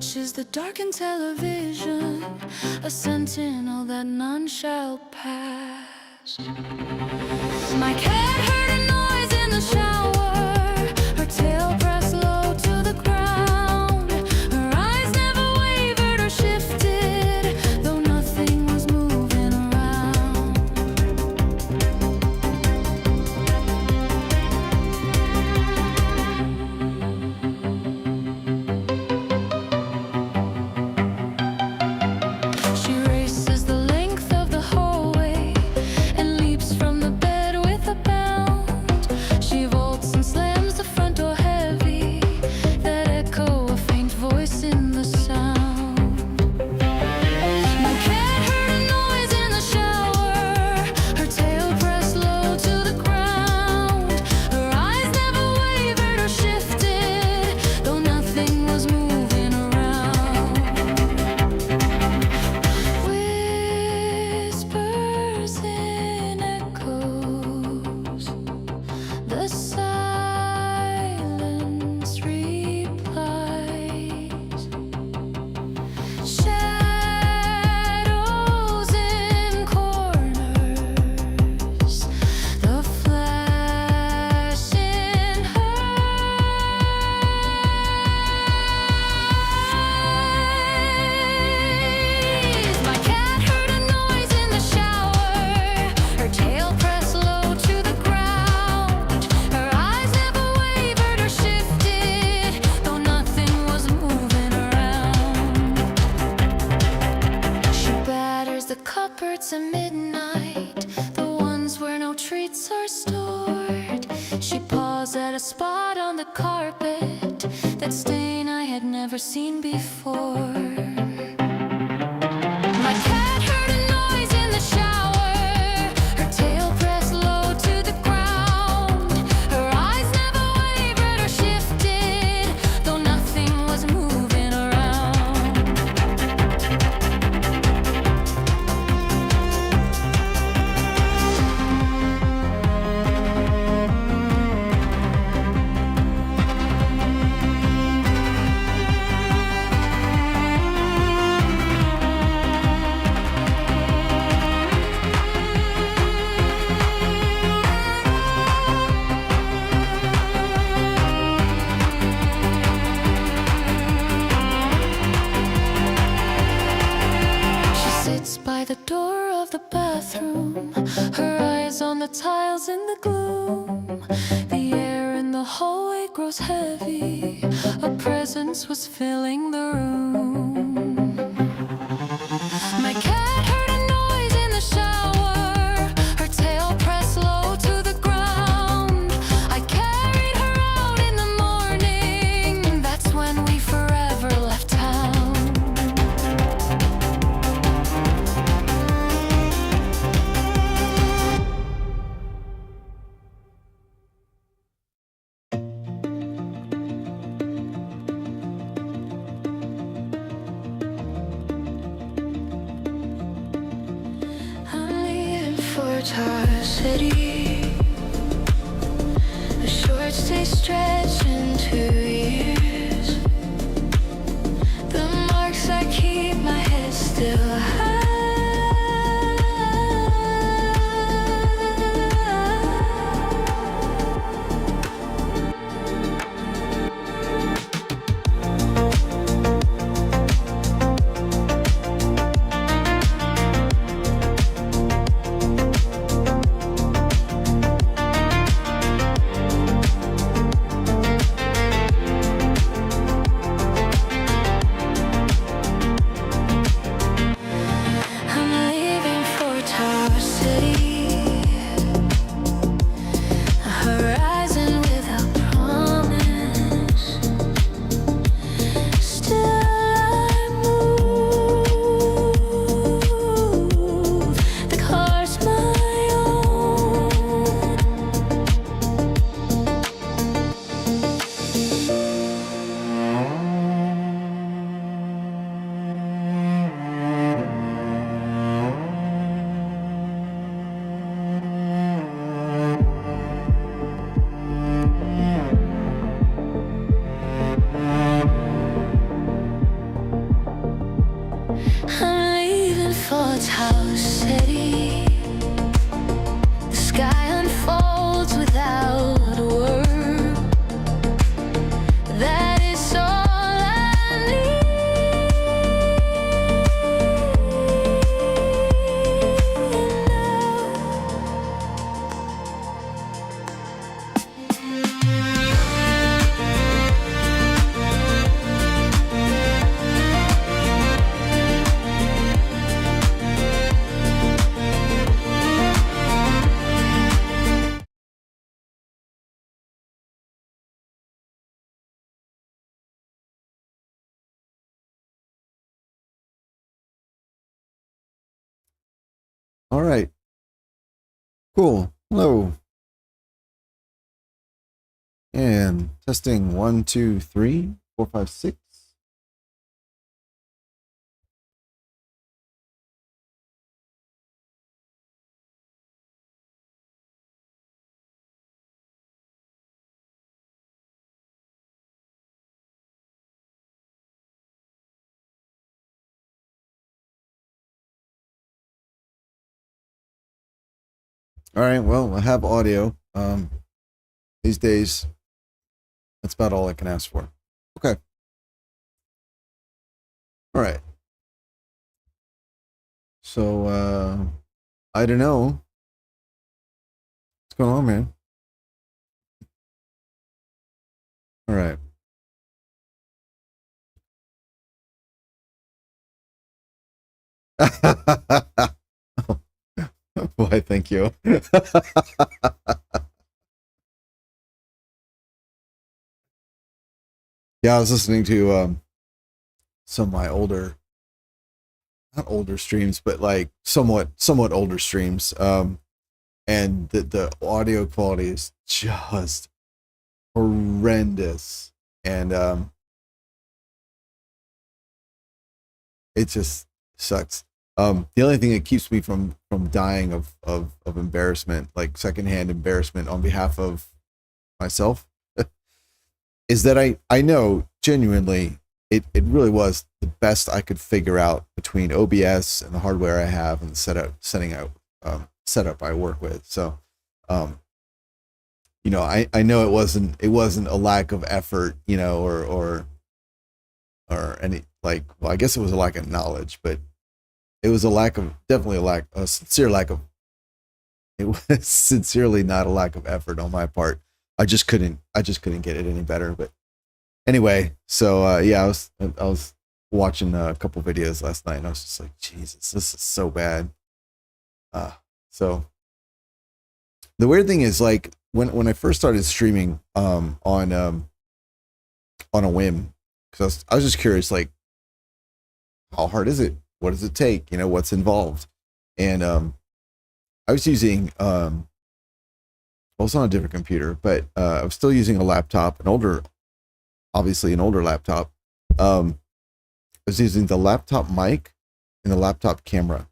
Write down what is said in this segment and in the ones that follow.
watches the darkened television, a sentinel that none shall pass. My cat heard a noise in the shower, her tail pressed low to the ground. Her eyes never wavered or shifted, though nothing was moving around. She races the length of the hallway and leaps from the bed with a bound. She vaults and slams the front door heavy, that echo a faint voice in the sound. My cat heard a noise in the shower, her tail pressed low to the ground. Her eyes never wavered or shifted, though nothing was moving around. Whispers in echoes, the silence replies. Shadows in corners, the flash in her eyes. My cat heard a noise in the shower, her tail pressed low to the ground. Her eyes never wavered or shifted, though nothing was moving around. She batters the cupboards at midnight, the ones where no treats are stored. She paws at a spot on the carpet, that stain I had never seen before. My cat heard a noise in the shower, her tail pressed low to the ground. Her eyes never wavered or shifted, though nothing was moving around. She sits by the door of the bathroom, her eyes on the tiles in the gloom. The air in the hallway grows heavy, a presence was filling the room. My cat heard a noise in the shower, her tail pressed low to the ground. I carried her out in the morning, that's when we forever left town. I'm leaving for Tar City, a short stay stretched into years. The marks I keep, my head still high. its house city. The sky unfolds without a word. That is all I need. All right. Cool. Hello. And testing 1, 2, 3, 4, 5, 6. All right. Well, I have audio. These days, that's about all I can ask for. Okay. All right. So, I don't know. What's going on, man? All right. Boy, thank you. Yeah, I was listening to some of my older, not older streams, but like somewhat older streams. And the audio quality is just horrendous, and it just sucks. The only thing that keeps me from dying of embarrassment, like secondhand embarrassment on behalf of myself, is that I know genuinely it really was the best I could figure out between OBS and the hardware I have and the setup I work with. So, you know, I know it wasn't a lack of effort, you know, or any, like, well, I guess it was a lack of knowledge, but it was definitely a sincere lack of, it was sincerely not a lack of effort on my part. I just couldn't get it any better. But anyway, so yeah, I was watching a couple videos last night and I was just like, Jesus, this is so bad. So the weird thing is, like, when I first started streaming on a whim, because I was just curious, like, how hard is it? What does it take? You know, what's involved? And I was using well, it's on a different computer, but I was still using a laptop, obviously an older laptop. I was using the laptop mic and the laptop camera,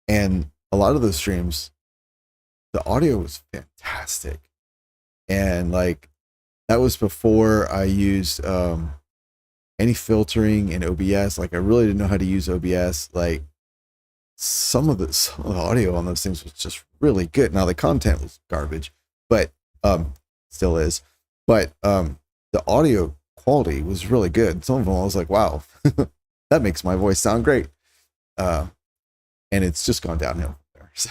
and a lot of those streams, the audio was fantastic, and like that was before I used any filtering in OBS. Like, I really didn't know how to use OBS. Like, some of the audio on those things was just really good. Now the content was garbage, but still is. But the audio quality was really good. Some of them I was like, wow, that makes my voice sound great. And it's just gone downhill from there. So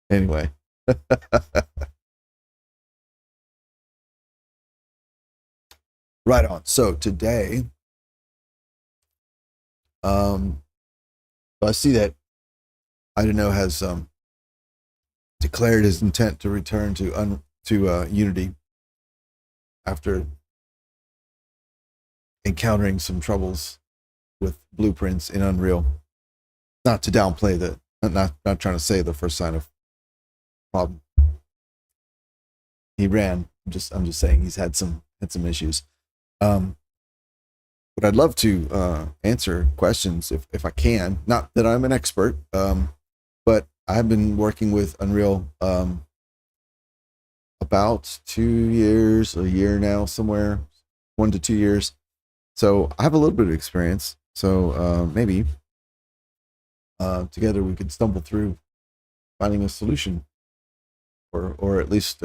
anyway. Right on. So today, I see that I don't know has declared his intent to return to Unity after encountering some troubles with blueprints in Unreal. Not to downplay not trying to say the first sign of problem. He ran. I'm just saying he's had some issues. But I'd love to answer questions if I can. Not that I'm an expert, but I've been working with Unreal about 2 years, a year now, somewhere 1 to 2 years. So I have a little bit of experience. So maybe together we could stumble through finding a solution, or at least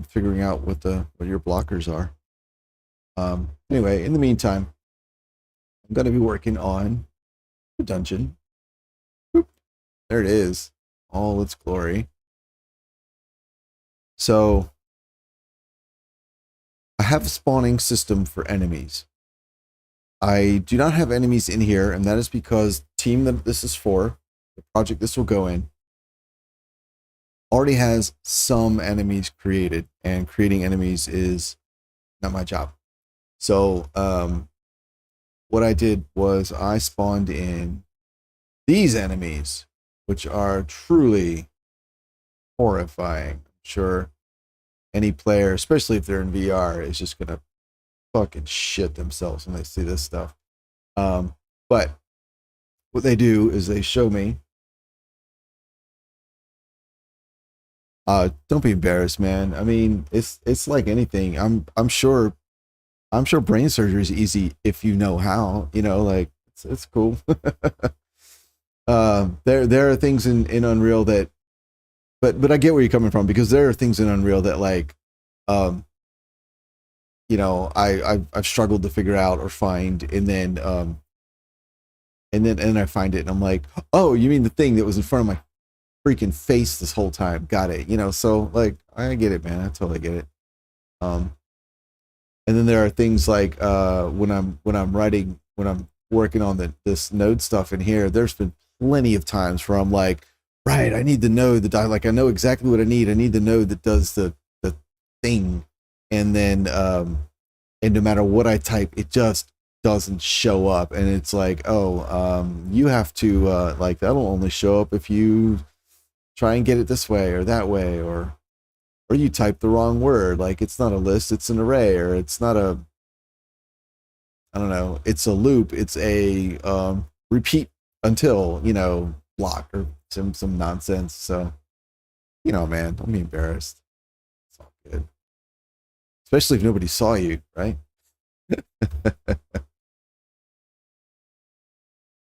figuring out what your blockers are. Anyway, in the meantime, I'm going to be working on the dungeon. Boop. There it is, all its glory. So I have a spawning system for enemies. I do not have enemies in here, and that is because the team that this is for, the project this will go in, already has some enemies created, and creating enemies is not my job. So what I did was I spawned in these enemies, which are truly horrifying. I'm sure any player, especially if they're in VR, is just gonna fucking shit themselves when they see this stuff. But what they do is they show me. Don't be embarrassed, man. I mean, it's like anything. I'm sure brain surgery is easy if you know how. You know, like it's cool. There are things in Unreal that, but I get where you're coming from, because there are things in Unreal that, like, you know, I've struggled to figure out or find, and then I find it and I'm like, oh, you mean the thing that was in front of my freaking face this whole time? Got it. You know, so like I get it, man. I totally get it. And then there are things like when I'm working on this node stuff in here, there's been plenty of times where I'm like, right, I need the node that I know exactly what I need. I need the node that does the thing. And then and no matter what I type, it just doesn't show up. And it's like, oh, you have to like, that'll only show up if you try and get it this way or that way, or you type the wrong word. Like, it's not a list, it's an array, or it's not a, I don't know, it's a loop, it's a repeat until, you know, block, or some nonsense. So, you know, man, don't be embarrassed. It's all good. Especially if nobody saw you, right?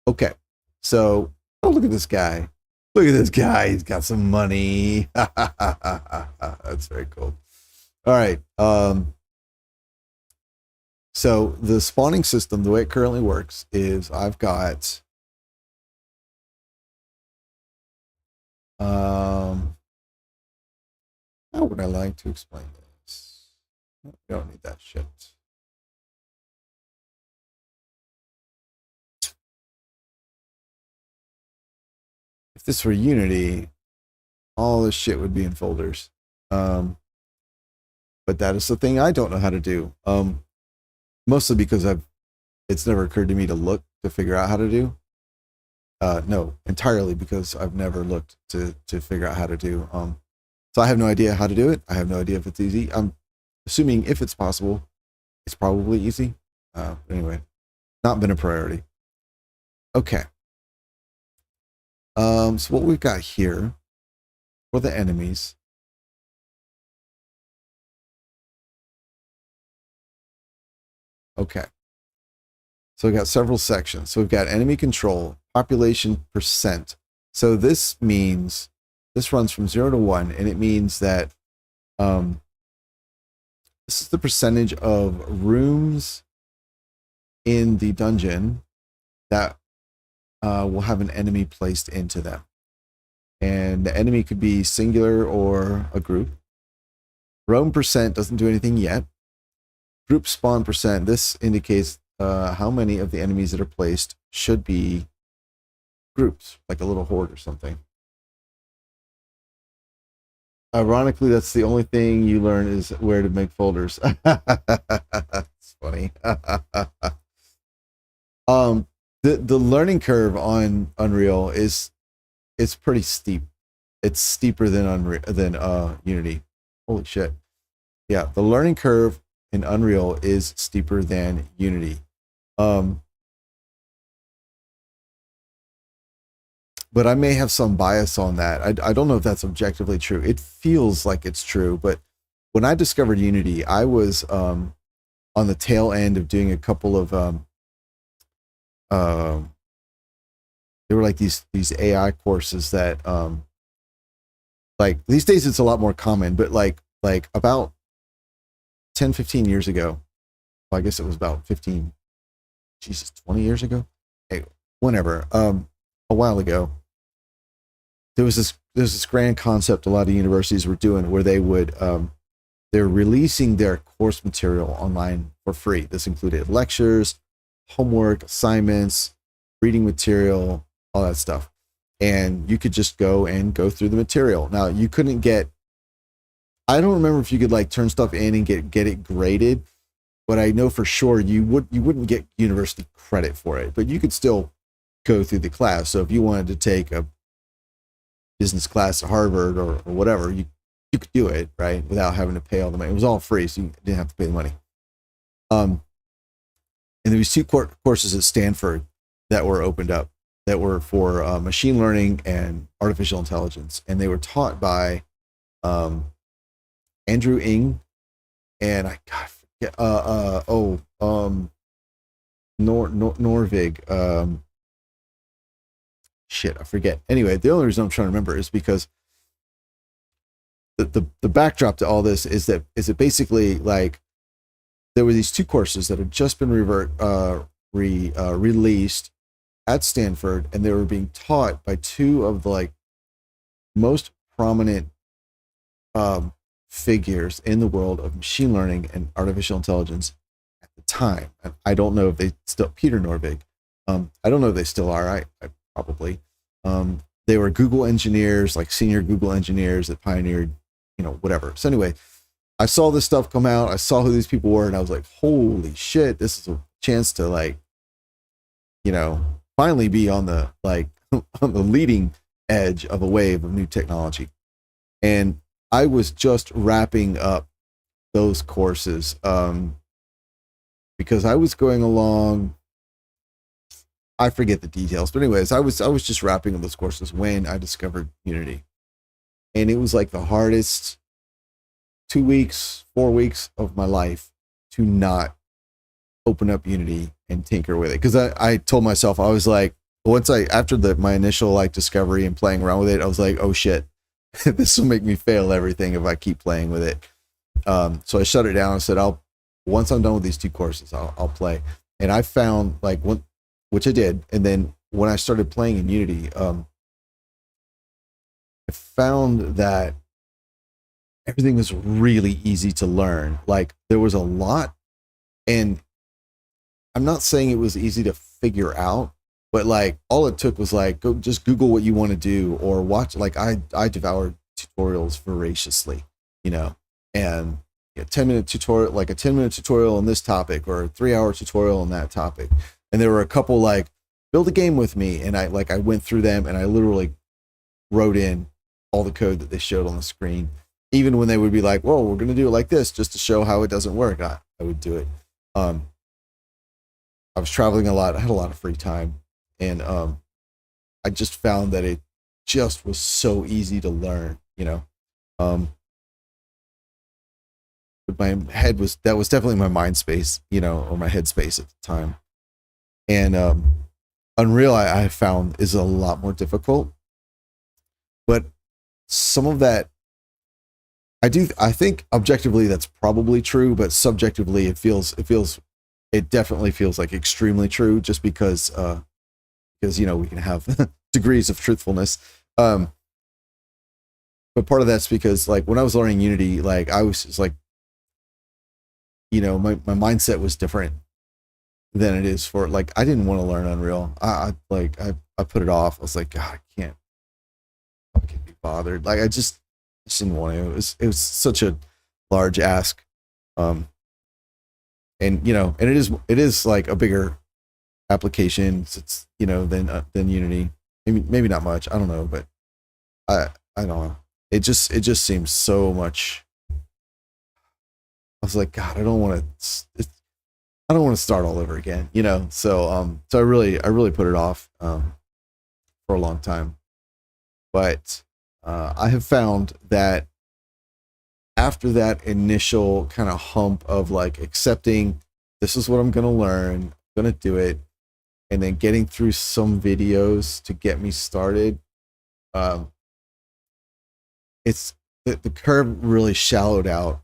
Okay. So, oh, look at this guy. Look at this guy. He's got some money. That's very cool. All right. So the spawning system, the way it currently works, is I've got how would I like to explain this? We don't need that shit. If this were Unity, all this shit would be in folders. But that is the thing I don't know how to do. Mostly because it's never occurred to me to look to figure out how to do. No, entirely because I've never looked to figure out how to do. So I have no idea how to do it. I have no idea if it's easy. I'm assuming if it's possible, it's probably easy. Anyway, not been a priority. Okay. So what we've got here for the enemies. Okay. So we've got several sections. So we've got enemy control, population percent. So this means, this runs from 0 to 1, and it means that this is the percentage of rooms in the dungeon that will have an enemy placed into them. And the enemy could be singular or a group. Roam percent doesn't do anything yet. Group spawn percent, this indicates how many of the enemies that are placed should be groups, like a little horde or something. Ironically, that's the only thing you learn is where to make folders. That's funny. The learning curve on Unreal is pretty steep. It's steeper than Unity. Holy shit. Yeah, the learning curve in Unreal is steeper than Unity. But I may have some bias on that. I don't know if that's objectively true. It feels like it's true, but when I discovered Unity, I was on the tail end of doing a couple of they were like these AI courses that like these days it's a lot more common, but like about 10-15 years ago, well, I guess it was about 15, Jesus, 20 years ago. Hey, whenever, a while ago, there's this grand concept a lot of universities were doing where they're releasing their course material online for free. This included lectures, homework, assignments, reading material, all that stuff. And you could just go through the material. Now you couldn't get, I don't remember if you could like turn stuff in and get it graded, but I know for sure you wouldn't get university credit for it, but you could still go through the class. So if you wanted to take a business class at Harvard or whatever, you could do it, right, without having to pay all the money. It was all free, so you didn't have to pay the money. And there was two courses at Stanford that were opened up that were for machine learning and artificial intelligence, and they were taught by Andrew Ng and I forget Norvig. Shit, I forget. Anyway, the only reason I'm trying to remember is because the backdrop to all this is that basically like there were these two courses that had just been released at Stanford, and they were being taught by two of the like most prominent figures in the world of machine learning and artificial intelligence at the time. And I don't know if they still, Peter Norvig, I don't know if they still are. I probably. They were Google engineers, like senior Google engineers that pioneered, whatever. So anyway, I saw this stuff come out. I saw who these people were, and I was like, holy shit, this is a chance to like, finally be on the like on the leading edge of a wave of new technology. And I was just wrapping up those courses because I was going along. I forget the details, but anyways, I was just wrapping up those courses when I discovered Unity, and it was like the hardest 2 weeks, 4 weeks of my life to not open up Unity and tinker with it. Because I told myself, I was like, after my initial like discovery and playing around with it, I was like, oh shit, this will make me fail everything if I keep playing with it. So I shut it down and said, once I'm done with these two courses, I'll play. And I found like which I did. And then when I started playing in Unity, I found that everything was really easy to learn. Like there was a lot, and I'm not saying it was easy to figure out, but like all it took was like, go just Google what you want to do or watch. Like I devoured tutorials voraciously, and a 10-minute tutorial, like a 10-minute tutorial on this topic or a 3-hour tutorial on that topic. And there were a couple like build a game with me. And I went through them and I literally wrote in all the code that they showed on the screen. Even when they would be like, whoa, we're going to do it like this just to show how it doesn't work. I would do it. I was traveling a lot. I had a lot of free time. And I just found that it just was so easy to learn, but my head that was definitely my mind space, or my head space at the time. And Unreal, I found, is a lot more difficult. But some of that, I think objectively that's probably true, but subjectively it definitely feels like extremely true, just because we can have degrees of truthfulness. But part of that's because like when I was learning Unity, like I was just like, my mindset was different than it is for like, I didn't want to learn Unreal. I put it off. I was like, God, I can't be bothered. Like I just didn't want to. It was such a large ask. And and it is like a bigger application. It's than Unity. Maybe not much. I don't know, but I don't know. It just seems so much. I was like, God, I don't want to start all over again, So I really put it off for a long time. But I have found that after that initial kind of hump of like accepting this is what I'm going to learn, I'm going to do it, and then getting through some videos to get me started. Um, it's the curve really shallowed out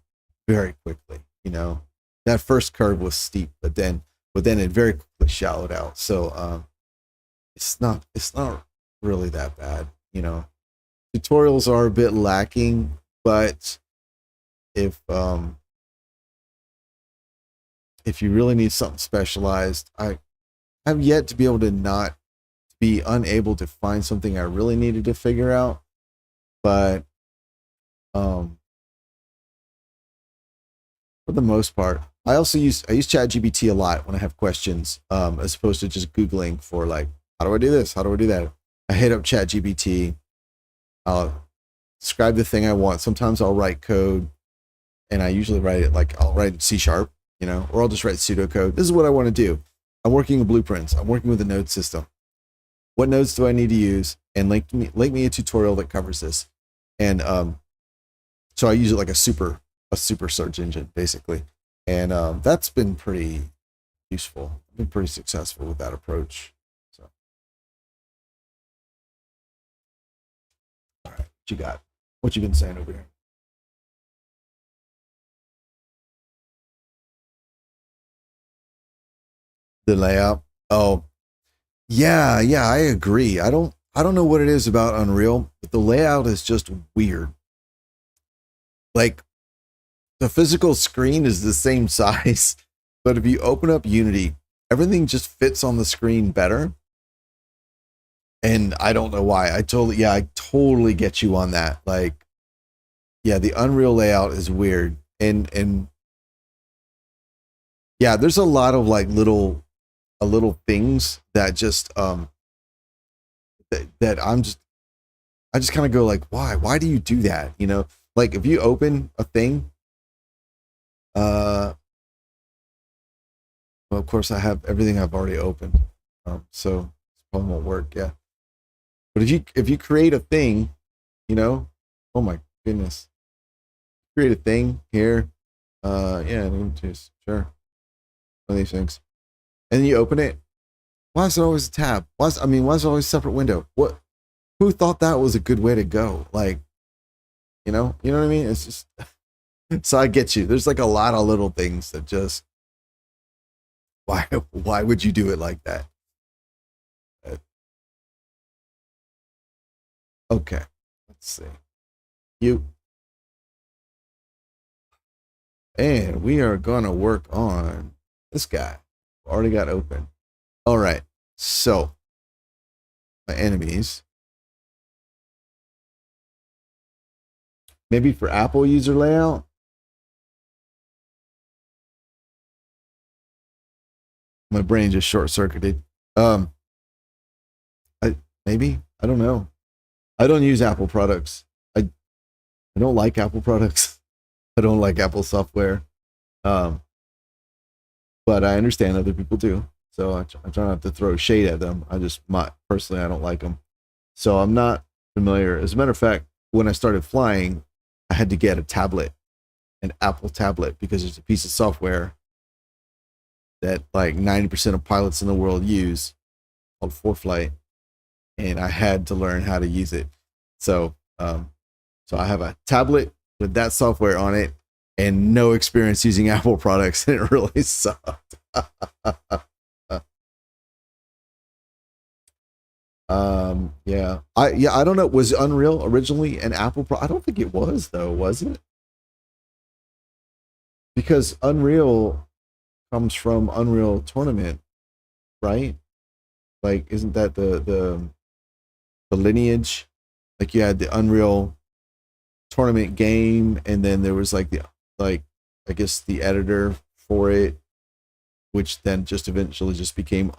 very quickly. You know, that first curve was steep, but then it very quickly shallowed out. So it's not really that bad. You know, tutorials are a bit lacking, but if you really need something specialized, I have yet to be able to not be unable to find something I really needed to figure out. But for the most part, I use ChatGPT a lot when I have questions, as opposed to just Googling for like, how do I do this? How do I do that? I hit up ChatGPT. I'll describe the thing I want. Sometimes I'll write code, and I usually write it like I'll write C#, you know, or I'll just write pseudocode. This is what I want to do. I'm working with blueprints. I'm working with a node system. What nodes do I need to use? And link me a tutorial that covers this. And so I use it like a super search engine, basically. And that's been pretty useful. I've been pretty successful with that approach. So, all right, what you got? What you been saying over here? The layout. Oh, yeah, I agree. I don't know what it is about Unreal, but the layout is just weird. Like, the physical screen is the same size, but if you open up Unity, everything just fits on the screen better. And I don't know why. I totally get you on that. Like, yeah, the Unreal layout is weird. And yeah, there's a lot of like little things that just that I just kind of go like, why do you do that? You know, like if you open a thing, well, of course I have everything I've already opened, so it probably won't work. Yeah, but if you create a thing, you know, oh my goodness, create a thing here, yeah, just sure, one of these things, and then you open it. Why is it always a tab? Why is it always a separate window? What? Who thought that was a good way to go? Like, you know what I mean? It's just so I get you. There's like a lot of little things that just why would you do it like that? Uh, okay, let's see. You and we are gonna work on this guy. Already got open. All right. So my enemies. Maybe for Apple user layout. My brain just short circuited. I maybe I don't know. I don't use Apple products. I don't like Apple products. I don't like Apple software. Um, but I understand other people do. So I try not to throw shade at them. Personally, I don't like them. So I'm not familiar. As a matter of fact, when I started flying, I had to get a tablet, an Apple tablet, because it's a piece of software that like 90% of pilots in the world use called ForeFlight, and I had to learn how to use it. So, so I have a tablet with that software on it and no experience using Apple products, and it really sucked. I don't know. Was Unreal originally an Apple I don't think it was though, was it? Because Unreal comes from Unreal Tournament, right? Like, isn't that the lineage? Like, you had the Unreal Tournament game, and then there was like I guess the editor for it, which then just eventually just became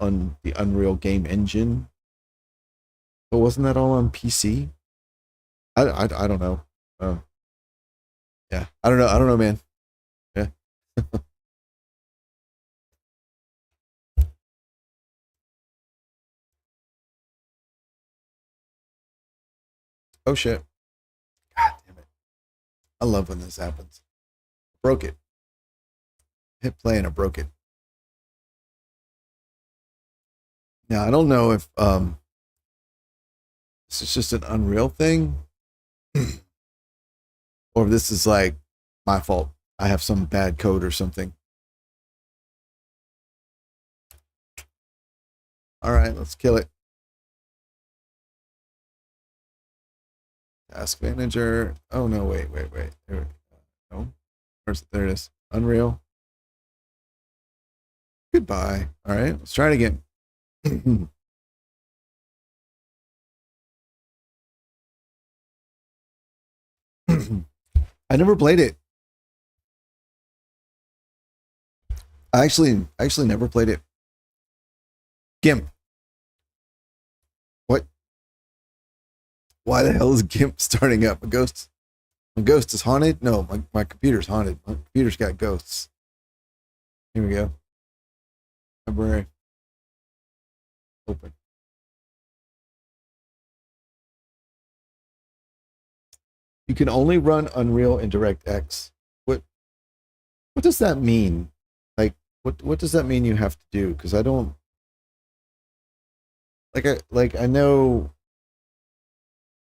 the Unreal Game Engine. But wasn't that all on PC? I don't know. Yeah, I don't know. I don't know, man. Yeah. Oh shit. God damn it. I love when this happens. Broke it. Hit play and I broke it. Yeah, I don't know if this is just an Unreal thing or if this is like my fault. I have some bad code or something. All right, let's kill it. Task manager. Oh no, wait. There, no. There it is. Unreal. Goodbye. All right, let's try it again. I never played it. I actually never played it. GIMP. What? Why the hell is GIMP starting up? A ghost is haunted? No, my computer's haunted. My computer's got ghosts. Here we go. Library. Open. You can only run Unreal in DirectX. What does that mean? Like what does that mean you have to do? Because I don't I know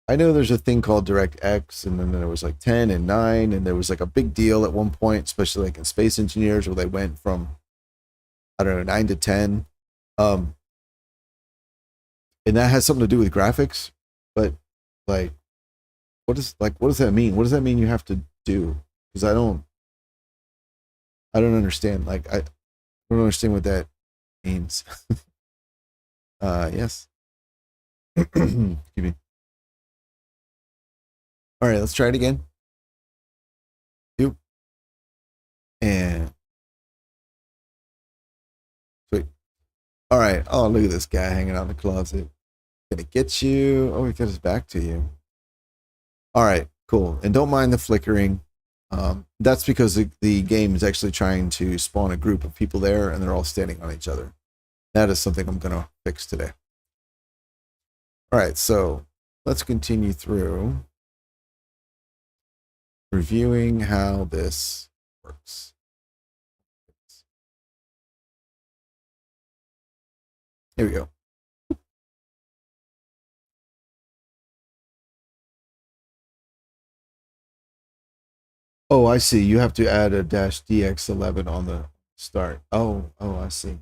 there's a thing called DirectX, and then there was like 10 and 9, and there was like a big deal at one point, especially like in Space Engineers, where they went from, I don't know, 9 to 10. And that has something to do with graphics, but like what does that mean? What does that mean you have to do? Because I don't understand. Like I don't understand what that means. Yes. Excuse me. All right, let's try it again. Yep. And sweet. All right. Oh, look at this guy hanging out in the closet. Gonna get you. Oh, he got his back to you. All right, cool. And don't mind the flickering. That's because the game is actually trying to spawn a group of people there, and they're all standing on each other. That is something I'm gonna fix today. All right, so let's continue through reviewing how this works. Here we go. Oh, I see. You have to add a -dx11 on the start. Oh, I see.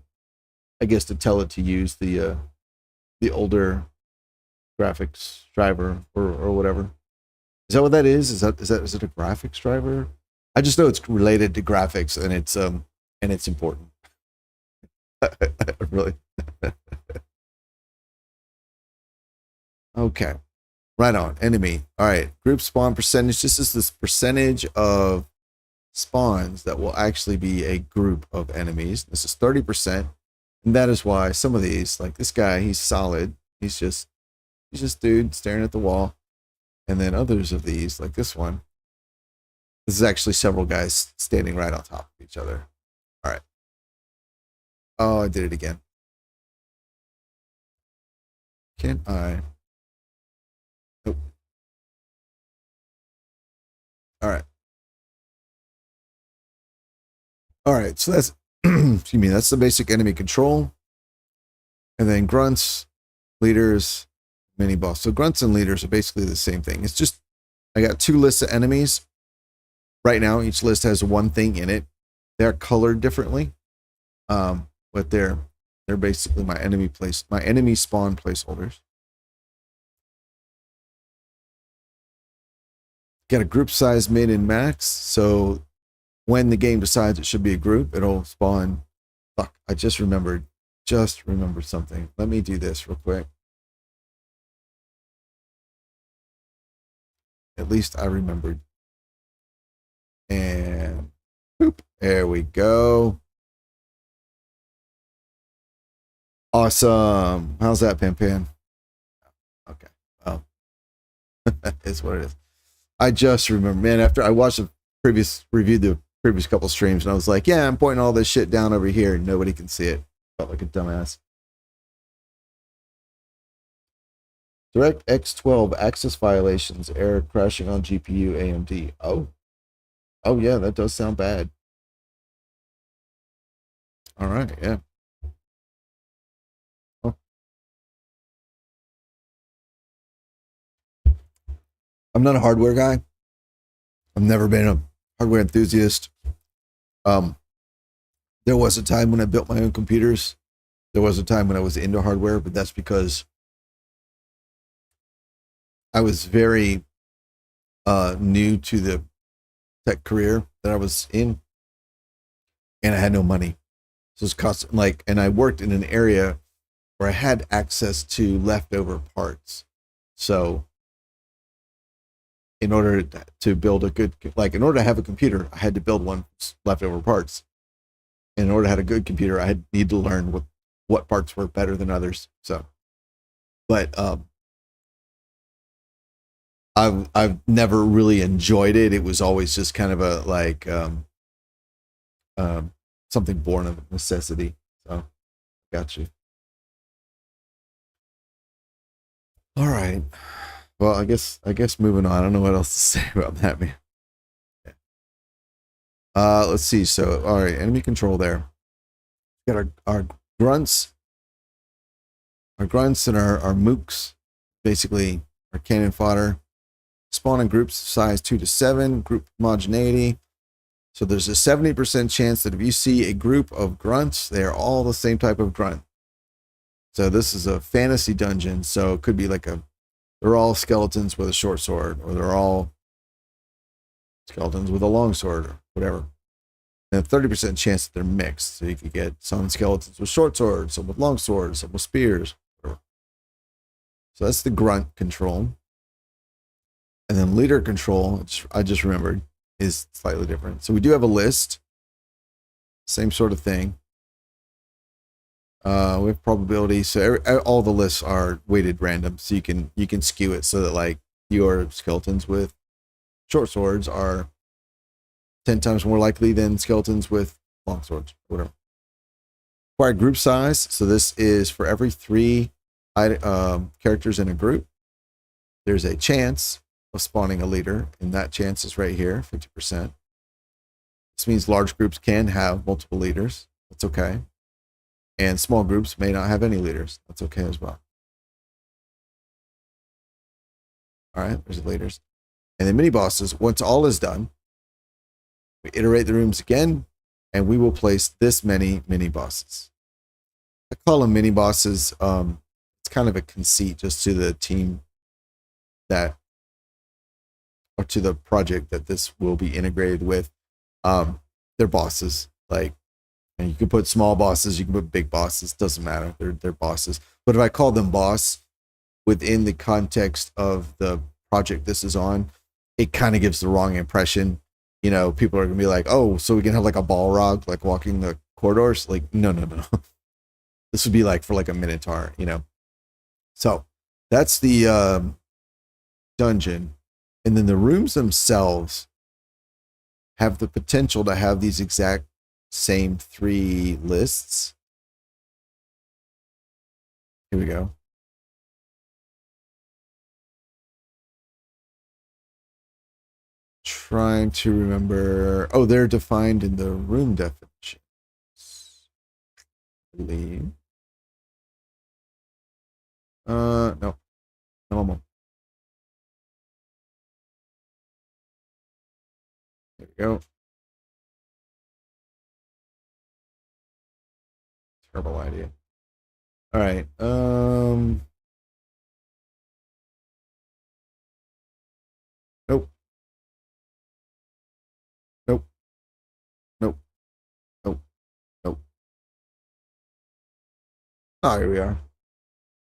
I guess to tell it to use the older graphics driver or whatever. Is that what that is? Is it a graphics driver? I just know it's related to graphics and it's important. Really. Okay. Right on. Enemy. All right. Group spawn percentage. This is this percentage of spawns that will actually be a group of enemies. This is 30%. And that is why some of these, like this guy, he's solid. He's just dude staring at the wall. And then others of these, like this one, this is actually several guys standing right on top of each other. All right. Oh, I did it again. Can I? Nope. All right. All right. So that's, excuse me, that's the basic enemy control. And then grunts, leaders, mini boss. So grunts and leaders are basically the same thing. It's just, I got 2 lists of enemies. Right now, each list has one thing in it. They're colored differently. But they're basically my enemy spawn placeholders. Got a group size min and max. So when the game decides it should be a group, it'll spawn. Fuck, I just remembered something. Let me do this real quick. At least I remembered. And boop, there we go. Awesome. How's that, Pan? Okay. Oh, it's what it is. I just remember, man, after I watched reviewed the previous couple streams, and I was like, yeah, I'm pointing all this shit down over here, and nobody can see it. Felt like a dumbass. DirectX 12 access violations, error crashing on GPU AMD. Oh yeah, that does sound bad. All right, yeah. I'm not a hardware guy. I've never been a hardware enthusiast. There was a time when I built my own computers. There was a time when I was into hardware, but that's because I was very new to the tech career that I was in, and I had no money. So it's cost like, and I worked in an area where I had access to leftover parts. So in order to build a good, like in order to have a computer, I had to build one leftover parts. In order to have a good computer, I need to learn what parts were better than others. So, but I've never really enjoyed it. It was always just kind of a like something born of necessity. So, got you. All right. Well, I guess moving on. I don't know what else to say about that, man. Let's see. So, all right, enemy control there. We got our grunts, and our mooks, basically our cannon fodder. Spawn in groups size 2 to 7, group homogeneity. So there's a 70% chance that if you see a group of grunts, they are all the same type of grunt. So this is a fantasy dungeon. So it could be like they're all skeletons with a short sword, or they're all skeletons with a long sword, or whatever. And a 30% chance that they're mixed. So you could get some skeletons with short swords, some with long swords, some with spears. Whatever. So that's the grunt control. And then leader control, which I just remembered, is slightly different. So we do have a list. Same sort of thing. We have probability. So all the lists are weighted random. So you can skew it so that like your skeletons with short swords are 10 times more likely than skeletons with long swords, whatever. Required group size. So this is for every 3 characters in a group. There's a chance of spawning a leader, and that chance is right here, 50%. This means large groups can have multiple leaders. That's okay. And small groups may not have any leaders. That's okay as well. All right, there's the leaders. And the mini bosses, once all is done, we iterate the rooms again, and we will place this many mini bosses. I call them mini bosses. It's kind of a conceit just to the team or to the project that this will be integrated with. They're bosses. Like, and you can put small bosses, you can put big bosses, doesn't matter. They're bosses. But if I call them boss within the context of the project this is on, it kind of gives the wrong impression. You know, people are gonna be like, oh, so we can have like a Balrog like walking the corridors. Like, no. This would be like for like a Minotaur, you know. So that's the dungeon. And then the rooms themselves have the potential to have these exact same 3 lists. Here we go. Trying to remember. Oh, they're defined in the room definitions, I believe. No. Normal. There we go. Terrible idea. All right. Nope. Nope. Nope. Nope. Nope. Oh, here we are.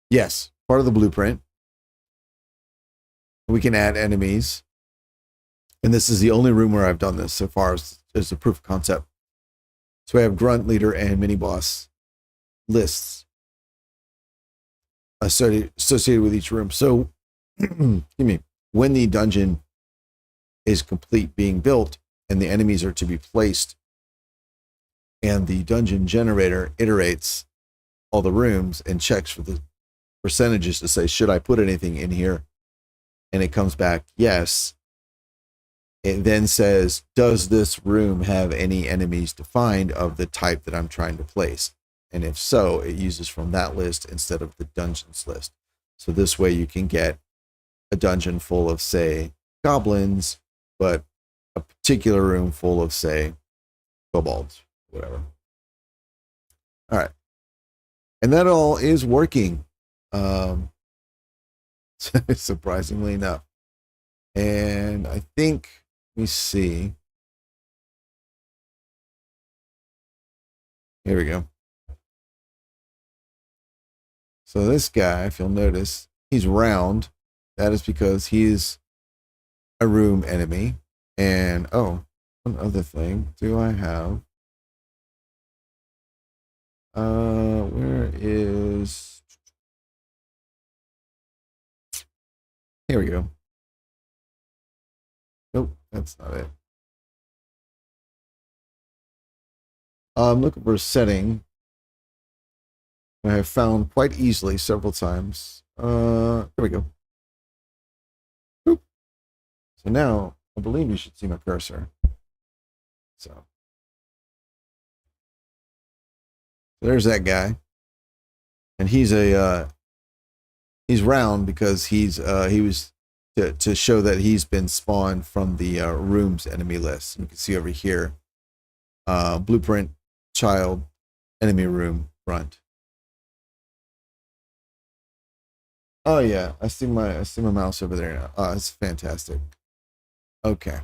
Yes, part of the blueprint. We can add enemies. And this is the only room where I've done this so far as a proof of concept. So we have grunt, leader, and mini boss lists associated with each room. So, excuse me, when the dungeon is complete being built and the enemies are to be placed, and the dungeon generator iterates all the rooms and checks for the percentages to say, should I put anything in here? And it comes back, yes. It then says, does this room have any enemies defined of the type that I'm trying to place? And if so, it uses from that list instead of the dungeons list. So this way you can get a dungeon full of, say, goblins, but a particular room full of, say, kobolds, whatever. All right. And that all is working, surprisingly enough. And I think, let me see. Here we go. So this guy, if you'll notice, he's round. That is because he's a room enemy. And, oh, one other thing. Do I have... where is... Here we go. Nope, that's not it. I'm looking for a setting I have found quite easily several times. There we go. Boop. So now, I believe you should see my cursor. So there's that guy. And he's he's round because he was to show that he's been spawned from the room's enemy list. You can see over here, blueprint, child, enemy room, front. Oh yeah, I see my mouse over there now. Oh, it's fantastic. Okay.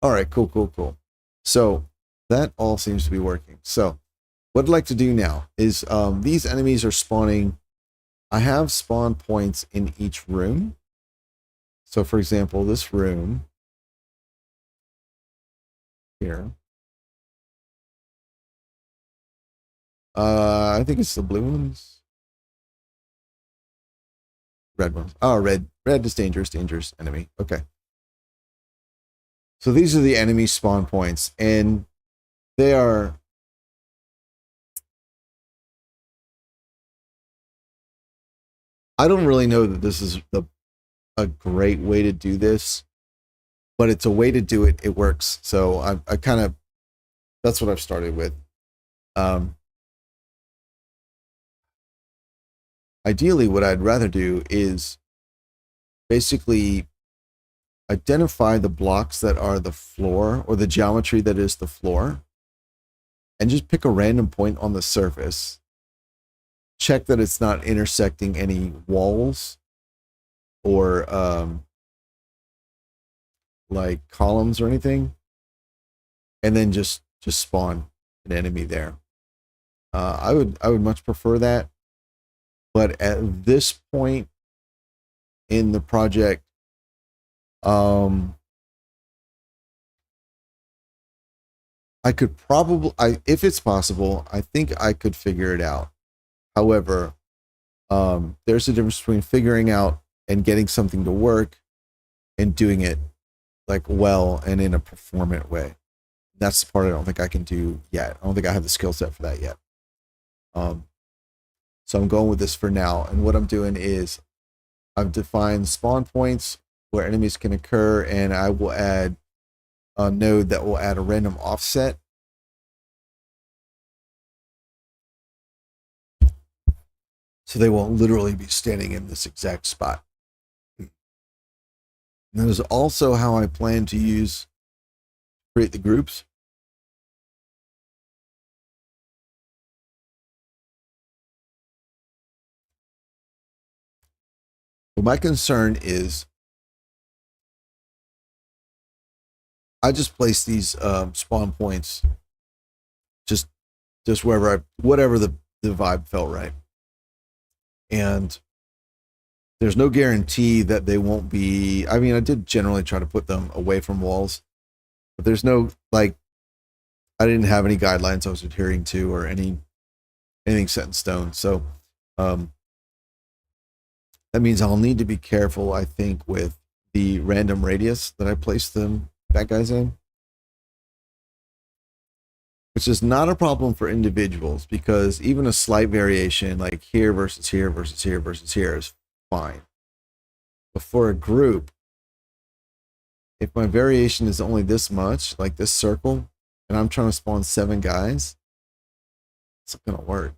All right, cool. So that all seems to be working. So what I'd like to do now is these enemies are spawning. I have spawn points in each room. So for example, this room here. I think it's the blue ones. Red ones. Oh, red is dangerous enemy. Okay. So these are the enemy spawn points, and they are... I don't really know that this is a great way to do this, but it's a way to do it. It works. So I kind of... That's what I've started with. Ideally, what I'd rather do is basically identify the blocks that are the floor, or the geometry that is the floor, and just pick a random point on the surface. Check that it's not intersecting any walls or like columns or anything, and then just spawn an enemy there. I would much prefer that, but at this point in the project, I could probably, if it's possible, I think I could figure it out. However, there's a difference between figuring out and getting something to work and doing it like well and in a performant way. That's the part I don't think I can do yet. I don't think I have the skill set for that yet. So I'm going with this for now. And what I'm doing is I've defined spawn points where enemies can occur, and I will add a node that will add a random offset. So they won't literally be standing in this exact spot. And that is also how I plan to create the groups. But my concern is I just place these spawn points just wherever whatever the vibe felt right. And there's no guarantee that they won't be... I mean, I did generally try to put them away from walls, but there's no, like, I didn't have any guidelines I was adhering to or anything set in stone. So that means I'll need to be careful, I think, with the random radius that I place them bad guys in, which is not a problem for individuals, because even a slight variation, like here versus here versus here versus here, is fine. But for a group, if my variation is only this much, like this circle, and I'm trying to spawn 7 guys, it's not gonna work.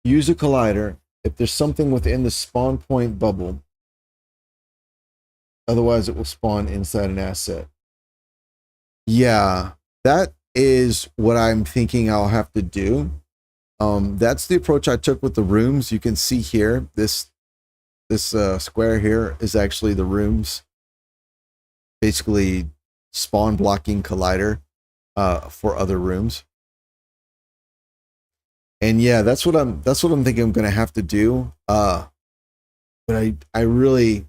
use a collider if there's something within the spawn point bubble. Otherwise, it will spawn inside an asset. Yeah, that is what I'm thinking I'll have to do. That's the approach I took with the rooms. You can see here, this square here is actually the rooms, basically spawn blocking collider for other rooms. And yeah, that's what I'm thinking I'm gonna have to do. But I really,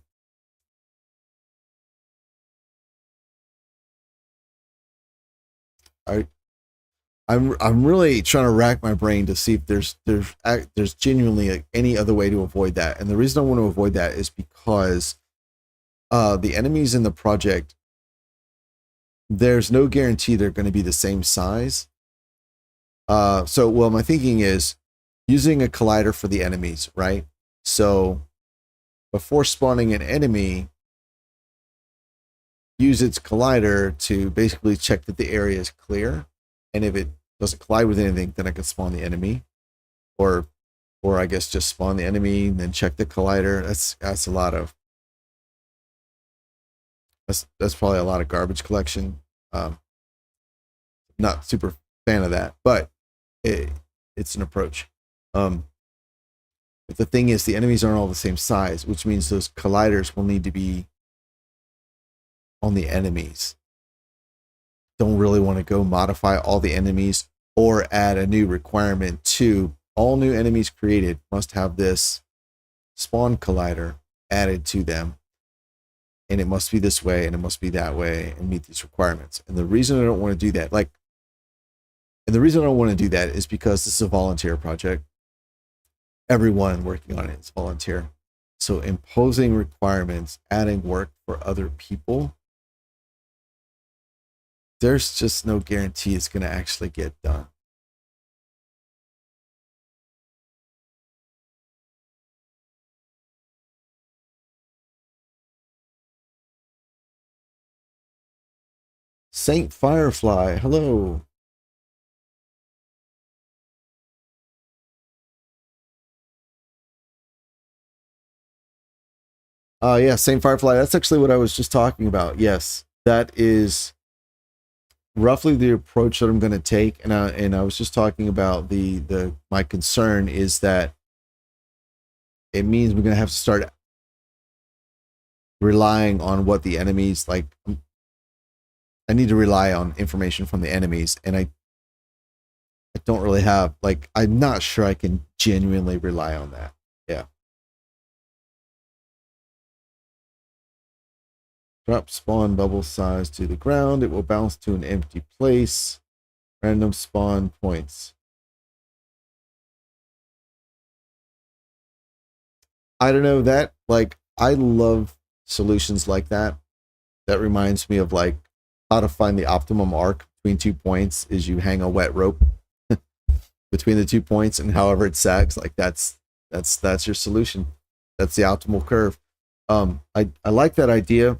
I'm really trying to rack my brain to see if there's genuinely any other way to avoid that. And the reason I want to avoid that is because the enemies in the project, there's no guarantee they're going to be the same size. So well, my thinking is using a collider for the enemies, right? So before spawning an enemy, use its collider to basically check that the area is clear. And if it doesn't collide with anything, then I can spawn the enemy, or I guess just spawn the enemy and then check the collider. That's a lot of that's probably a lot of garbage collection. Not super fan of that, but it's an approach. But the thing is, the enemies aren't all the same size, which means those colliders will need to be on the enemies. Don't really want to go modify all the enemies or add a new requirement to all new enemies created must have this spawn collider added to them. And it must be this way and it must be that way and meet these requirements. And the reason I don't want to do that, is because this is a volunteer project. Everyone working on it is volunteer. So imposing requirements, adding work for other people, there's just no guarantee it's going to actually get done. Saint Firefly, hello. Yeah, Saint Firefly. That's actually what I was just talking about. Yes, that is roughly the approach that I'm going to take. And I was just talking about my concern is that it means we're going to have to start relying on what the enemies like. I need to rely on information from the enemies, and I don't really have, like, I'm not sure I can genuinely rely on that. Yeah. Drop spawn bubble size to the ground. It will bounce to an empty place. Random spawn points. I don't know that, like, I love solutions like that. That reminds me of like how to find the optimum arc between 2 points is you hang a wet rope between the 2 points, and however it sags, like that's your solution. That's the optimal curve. I like that idea.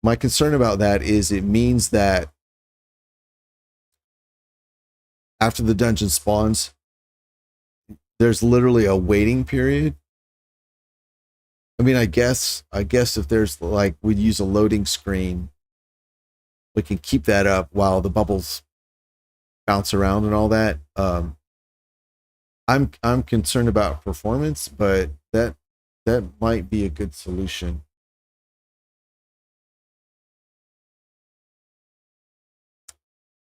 My concern about that is it means that after the dungeon spawns, there's literally a waiting period. I mean, I guess if there's like, we'd use a loading screen, we can keep that up while the bubbles bounce around and all that. I'm concerned about performance, but that might be a good solution.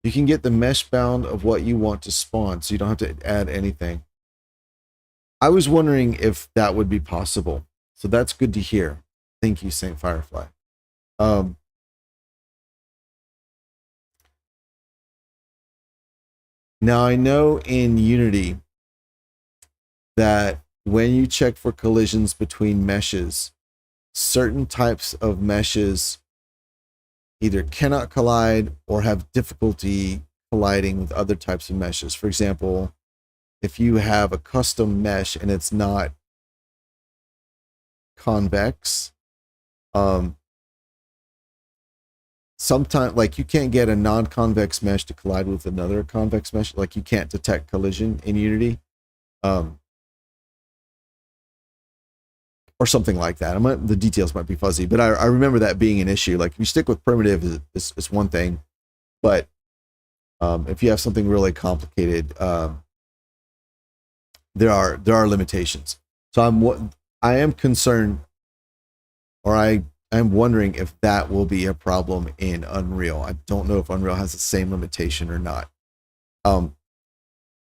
You can get the mesh bound of what you want to spawn, so you don't have to add anything. I was wondering if that would be possible. So that's good to hear. Thank you, Saint Firefly. Now I know in Unity that when you check for collisions between meshes, certain types of meshes either cannot collide or have difficulty colliding with other types of meshes. For example, if you have a custom mesh and it's not convex, sometimes, like, you can't get a non-convex mesh to collide with another convex mesh. Like, you can't detect collision in Unity. or something like that. The details might be fuzzy, but I remember that being an issue. Like if you stick with primitive is one thing, but if you have something really complicated, there are limitations. So I am concerned, or I'm wondering if that will be a problem in Unreal. I don't know if Unreal has the same limitation or not.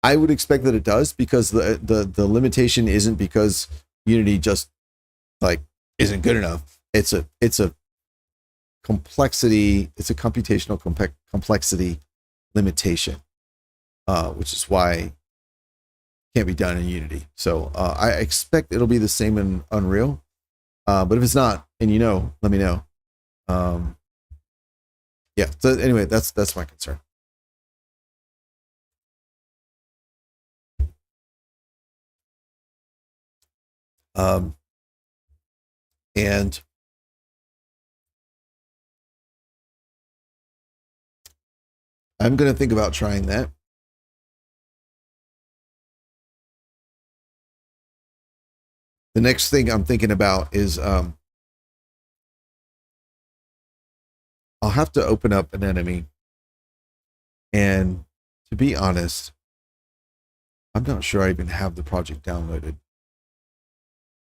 I would expect that it does, because the limitation isn't because Unity just like isn't good enough. It's a complexity. It's a computational complexity limitation, which is why it can't be done in Unity. So I expect it'll be the same in Unreal. But if it's not, and let me know. Yeah. So anyway, that's my concern. And I'm going to think about trying that. The next thing I'm thinking about is I'll have to open up an enemy. And to be honest, I'm not sure I even have the project downloaded.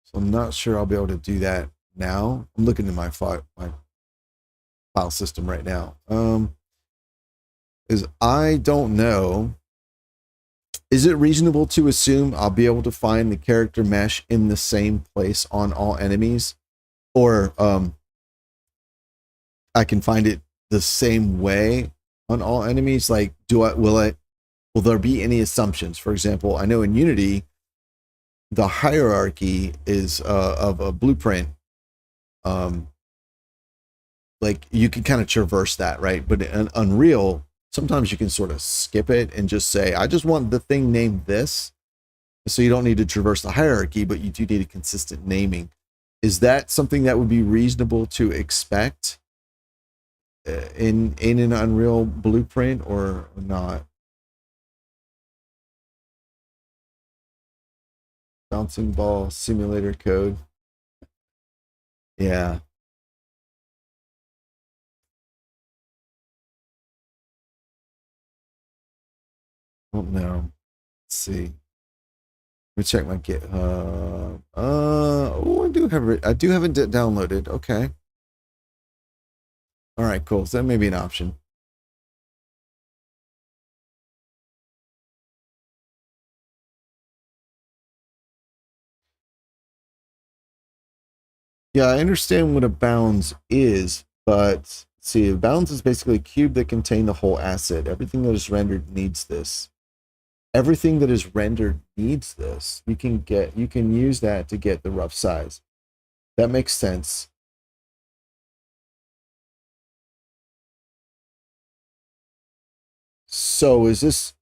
So I'm not sure I'll be able to do that now. I'm looking at my file system right now. Is I don't know. Is it reasonable to assume I'll be able to find the character mesh in the same place on all enemies? Or I can find it the same way on all enemies? Like, will there be any assumptions? For example, I know in Unity, the hierarchy is of a blueprint. Like you can kind of traverse that, right? But in Unreal, sometimes you can sort of skip it and just say, I just want the thing named this. So you don't need to traverse the hierarchy, but you do need a consistent naming. Is that something that would be reasonable to expect in an Unreal blueprint or not? Bouncing ball simulator code. Yeah. I don't know. Let's see. Let me check my GitHub. Oh, I do have it downloaded. Okay. All right, cool. So that may be an option. Yeah, I understand what a bounds is, but see, a bounds is basically a cube that contains the whole asset. Everything that is rendered needs this. Everything that is rendered needs this. You can use that to get the rough size. That makes sense. So is this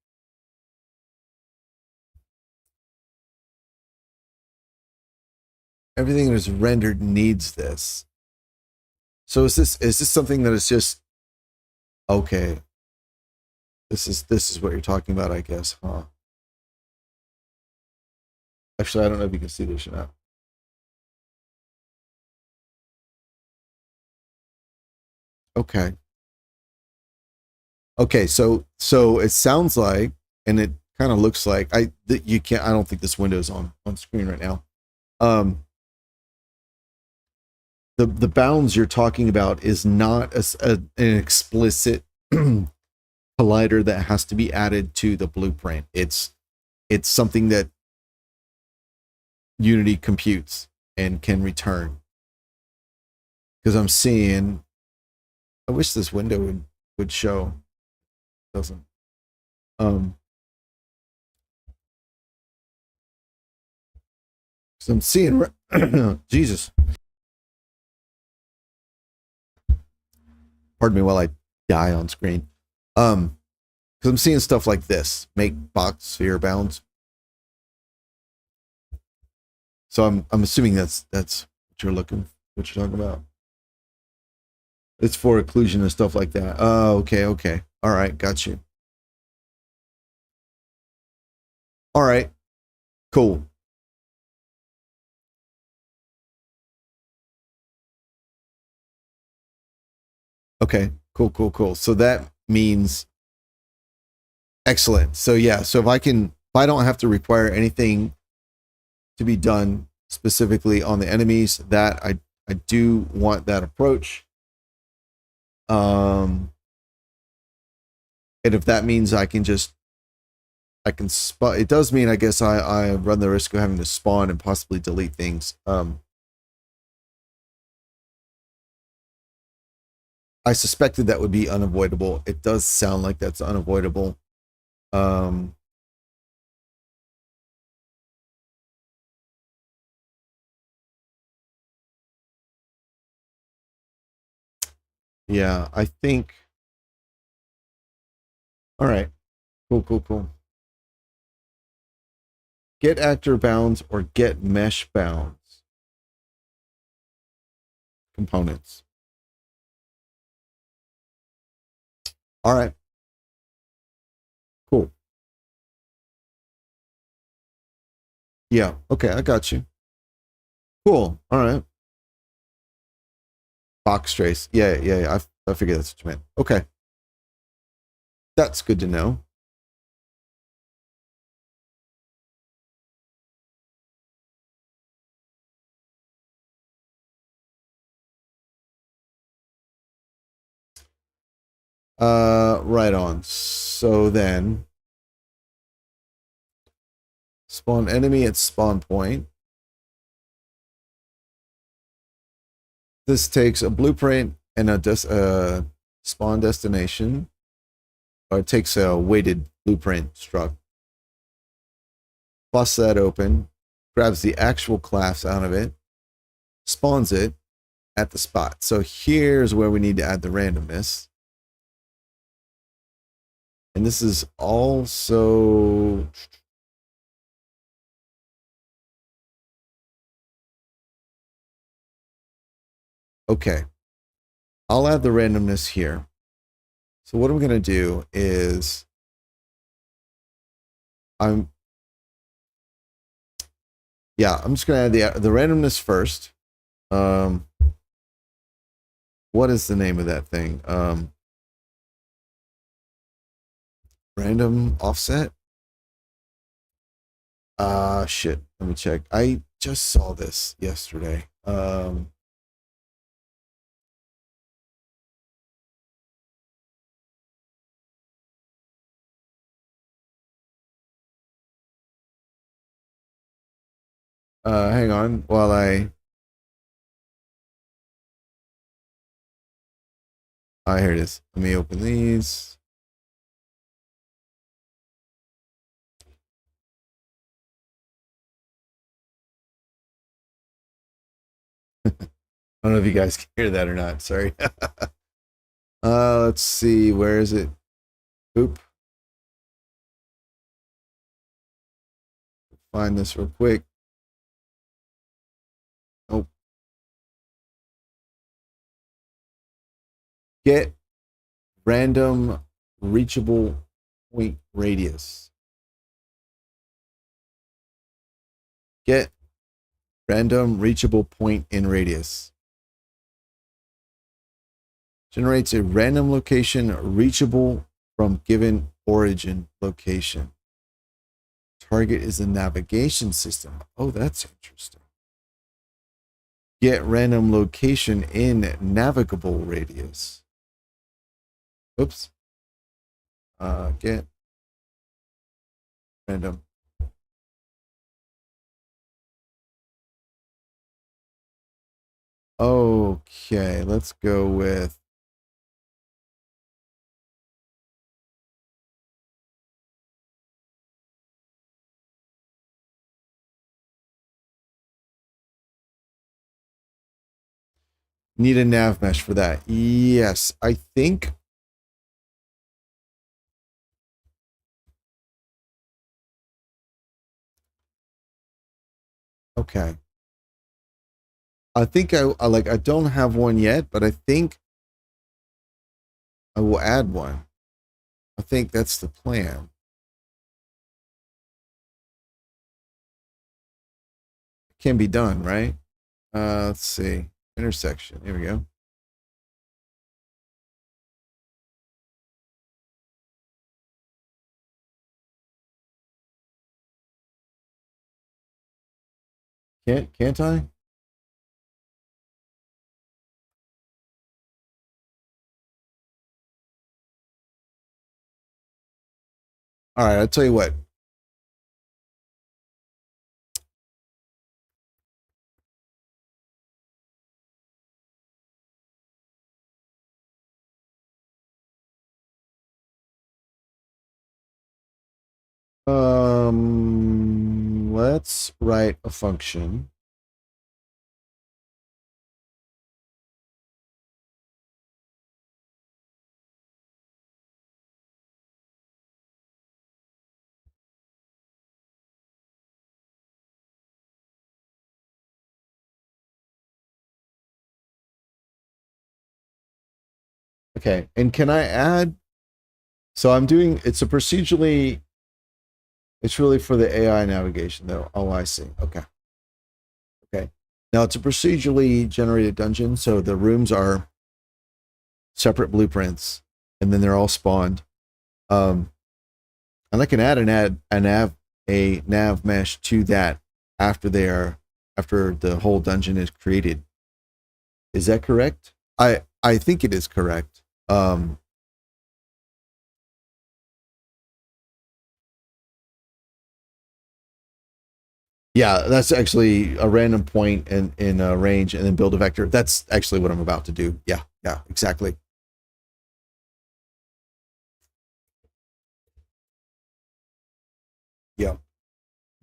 everything that is rendered needs this? So is this something that is just okay? This is what you're talking about, I guess, huh? Actually, I don't know if you can see this or not. Okay. Okay, so it sounds like, and it kind of looks like you can't. I don't think this window is on screen right now. The bounds you're talking about is not an explicit collider that has to be added to the blueprint. It's something that Unity computes and can return. Because I'm seeing, I wish this window would show. It doesn't. So I'm seeing, Jesus. Pardon me while I die on screen. Because I'm seeing stuff like this: make box sphere bounds. So I'm assuming that's what you're talking about. It's for occlusion and stuff like that. Oh, okay. All right, got you. All right, cool. Okay, cool, cool, cool. So that means excellent. So yeah, so if I don't have to require anything to be done specifically on the enemies, that I do want that approach. And if that means I can spawn, it does mean I guess I run the risk of having to spawn and possibly delete things. I suspected that would be unavoidable. It does sound like that's unavoidable. Um, yeah, I think. All right, cool, cool, cool. Get actor bounds or get mesh bounds components. All right, cool. Yeah, okay, I got you. Cool. All right. Box trace. Yeah, yeah, yeah. I figured that's what you meant. Okay. That's good to know. Right on. So then spawn enemy at spawn point. This takes a blueprint and a spawn destination, or it takes a weighted blueprint struct. Busts that open, grabs the actual class out of it, spawns it at the spot. So here's where we need to add the randomness. And this is also okay. I'll add the randomness here. So what I'm going to do is I'm just going to add the randomness first. What is the name of that thing? Random offset? Shit. Let me check. I just saw this yesterday. Hang on while here it is. Let me open these. I don't know if you guys can hear that or not. Sorry. Let's see. Where is it? Oop. Find this real quick. Oh. Get random reachable point radius. Get random reachable point in radius. Generates a random location reachable from given origin location. Target is a navigation system. Oh, that's interesting. Get random location in navigable radius. Oops. Get random. Okay, let's go with need a nav mesh for that. Yes, I think. Okay. I think I don't have one yet, but I think I will add one. I think that's the plan. It can be done, right? Let's see. Intersection. Here we go. Can't I? All right, I'll tell you what. Let's write a function. Okay, and can I add? So I'm doing. It's a procedurally. It's really for the AI navigation, though. Oh, I see. Okay. Okay. Now it's a procedurally generated dungeon, so the rooms are separate blueprints, and then they're all spawned. And I can add a nav mesh to that after the whole dungeon is created. Is that correct? I think it is correct. Yeah, that's actually a random point in a range and then build a vector. That's actually what I'm about to do. Yeah, exactly. Yeah.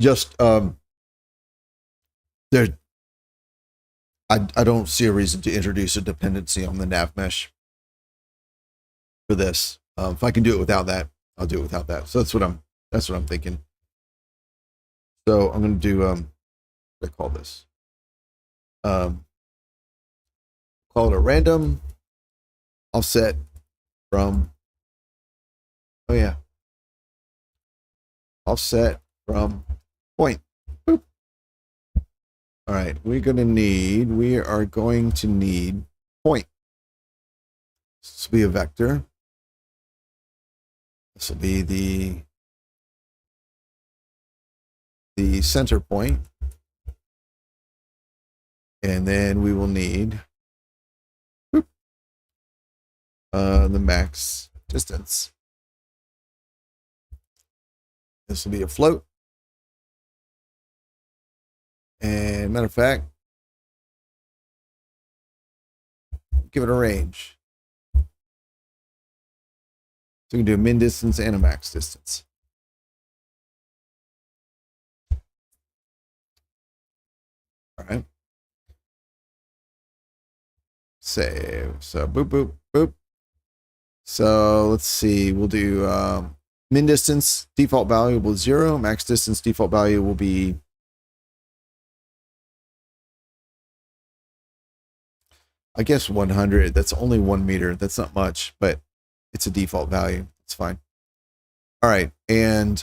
Just there I don't see a reason to introduce a dependency on the nav mesh for this. If I can do it without that, I'll do it without that. So that's what I'm thinking. So I'm going to do what do I call this? Um, call it a random offset from. Oh yeah, offset from point. Boop. All right, we are going to need point. This will be a vector. This will be the center point. And then we will need the max distance. This will be a float. And matter of fact, give it a range. So we can do a min distance and a max distance. All right. Save. So boop, boop, boop. So let's see. We'll do min distance default value will be 0. Max distance default value will be I guess 100. That's only 1 meter. That's not much, but it's a default value. It's fine. All right. And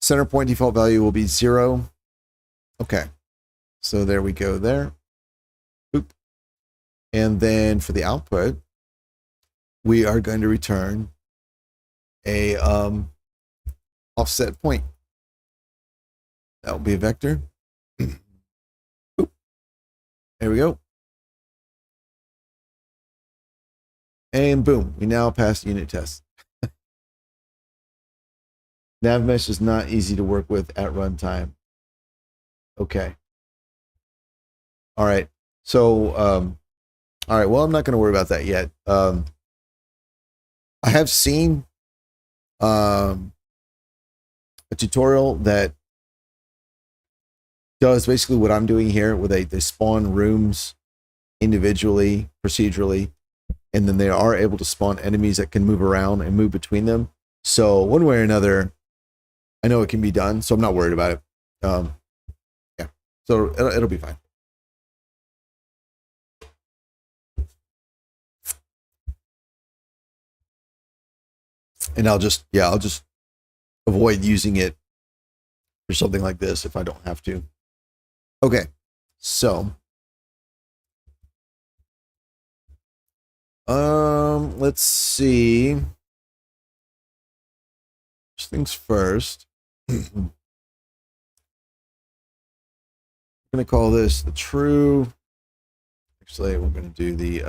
center point default value will be 0. Okay. So there we go there. Boop. And then for the output, we are going to return a offset point. That will be a vector. Boop. There we go. And boom, we now passed unit test. Nav mesh is not easy to work with at runtime. Okay. All right. So, all right. Well, I'm not going to worry about that yet. I have seen a tutorial that does basically what I'm doing here, where they spawn rooms individually, procedurally, and then they are able to spawn enemies that can move around and move between them. So one way or another, I know it can be done, so I'm not worried about it. Yeah, so it'll be fine. And I'll just avoid using it for something like this if I don't have to. Okay, so let's see. First things first. We're going to call this the true. Actually, we're going to do the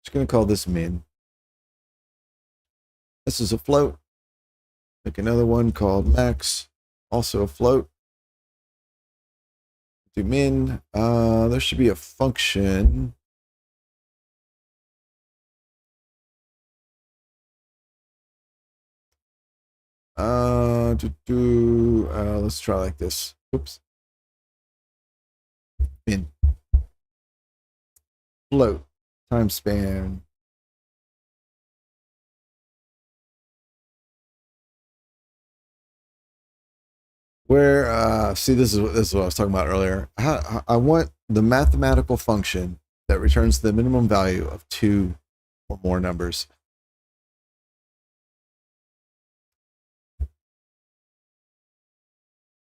just going to call this min. This is a float. Make another one called max, also a float. Do min. There should be a function. Let's try like this. Oops. Min. Float. Time span. Where see, this is what I was talking about earlier. I want the mathematical function that returns the minimum value of 2 or more numbers.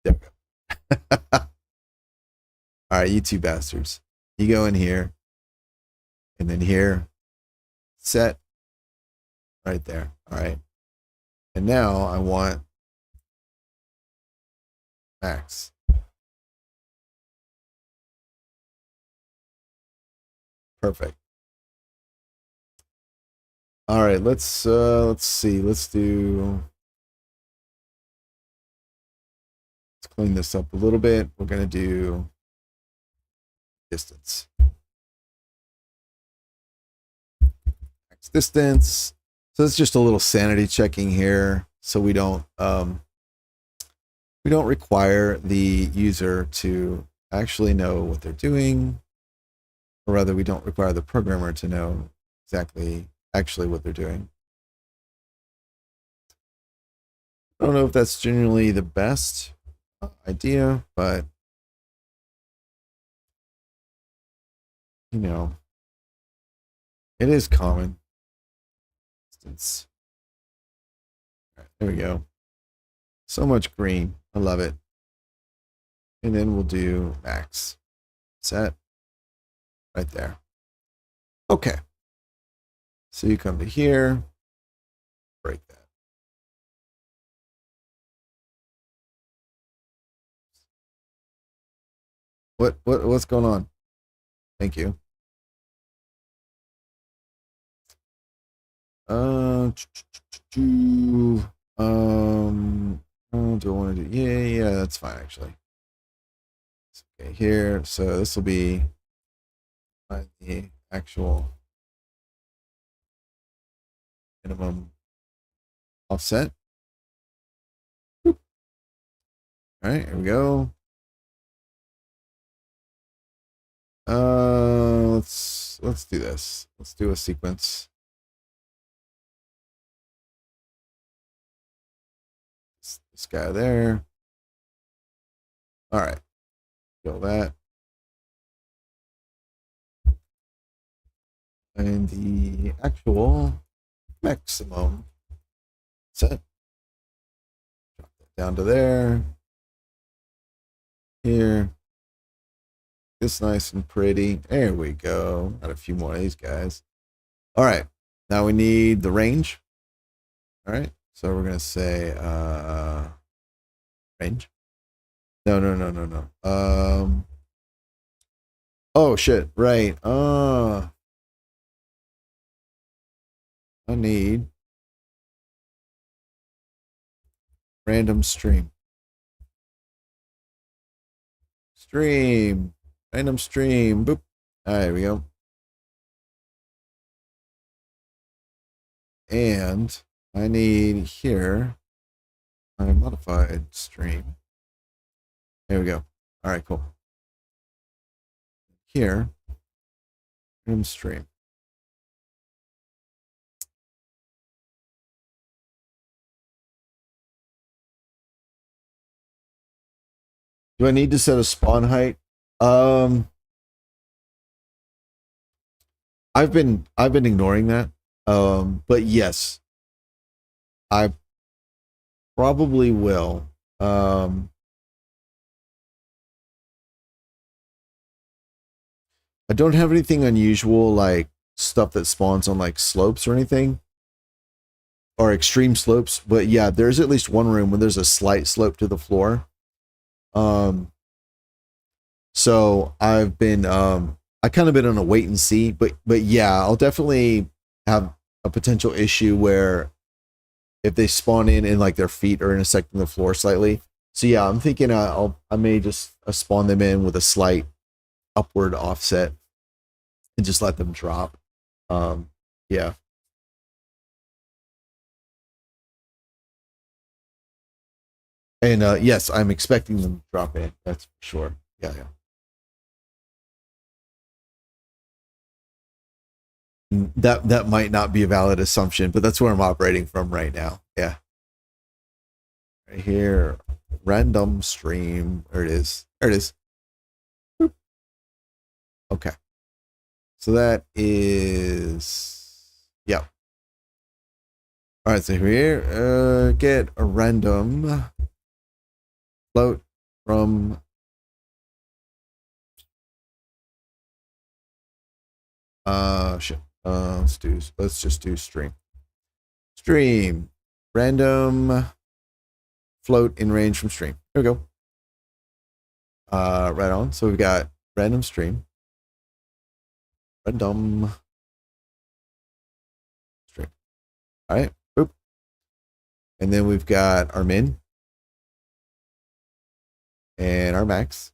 There we go. All right, you two bastards. You go in here, and then here, set, right there. All right. And now I want max. Perfect. All right, let's see. Let's clean this up a little bit. We're gonna do distance. Max distance. So it's just a little sanity checking here, so we don't require the user to actually know what they're doing, or rather, we don't require the programmer to know actually what they're doing. I don't know if that's generally the best idea, but you know, it is common. All right, there we go. So much green. I love it. And then we'll do max. Set. Right there. Okay. So you come to here. Break that. What's going on? Thank you. Do I want to do? Yeah, that's fine actually. Okay, here. So this will be the actual minimum offset. All right, here we go. Let's do this. Let's do a sequence. This guy there. All right, kill that. And the actual maximum set. Drop that down to there. Here. This nice and pretty. There we go. Got a few more of these guys. All right. Now we need the range. All right. So we're going to say range. No. Oh shit. Right. I need random stream. Random stream. Boop. All right, there we go. And I need here my modified stream. There we go. All right, cool. Here, random stream. Do I need to set a spawn height? I've been ignoring that. But yes, I probably will. I don't have anything unusual like stuff that spawns on like slopes or anything. or extreme slopes, but yeah, there's at least one room where there's a slight slope to the floor. So I've been I kind of been on a wait and see, but yeah, I'll definitely have a potential issue where if they spawn in and like their feet are intersecting the floor slightly. So yeah, I'm thinking I may just spawn them in with a slight upward offset and just let them drop. Yeah. And yes, I'm expecting them to drop in. That's for sure. Yeah, yeah. That might not be a valid assumption, but that's where I'm operating from right now. Yeah. Right here, random stream. There it is. There it is. Boop. Okay. So that is, yeah. All right. So here, get a random float from shit. Let's just do stream. Stream random float in range from stream. There we go. Right on. So we've got random stream. Random stream. All right. Boop. And then we've got our min and our max.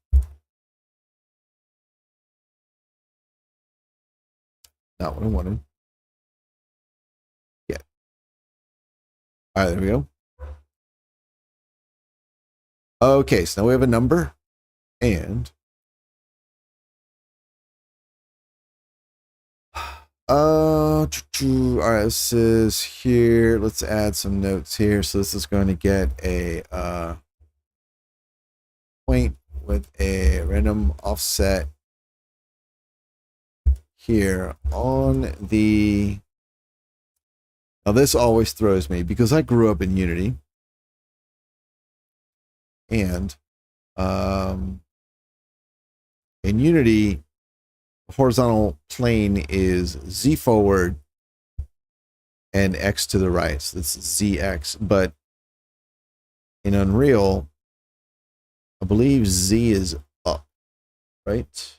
Not what I wanted. Yeah. All right, there we go. Okay, so now we have a number and all right, this is here. Let's add some notes here. So this is going to get a point with a random offset here on the. Now this always throws me because I grew up in Unity. And in Unity, horizontal plane is Z forward and X to the right. So this is ZX. But in Unreal, I believe Z is up, right?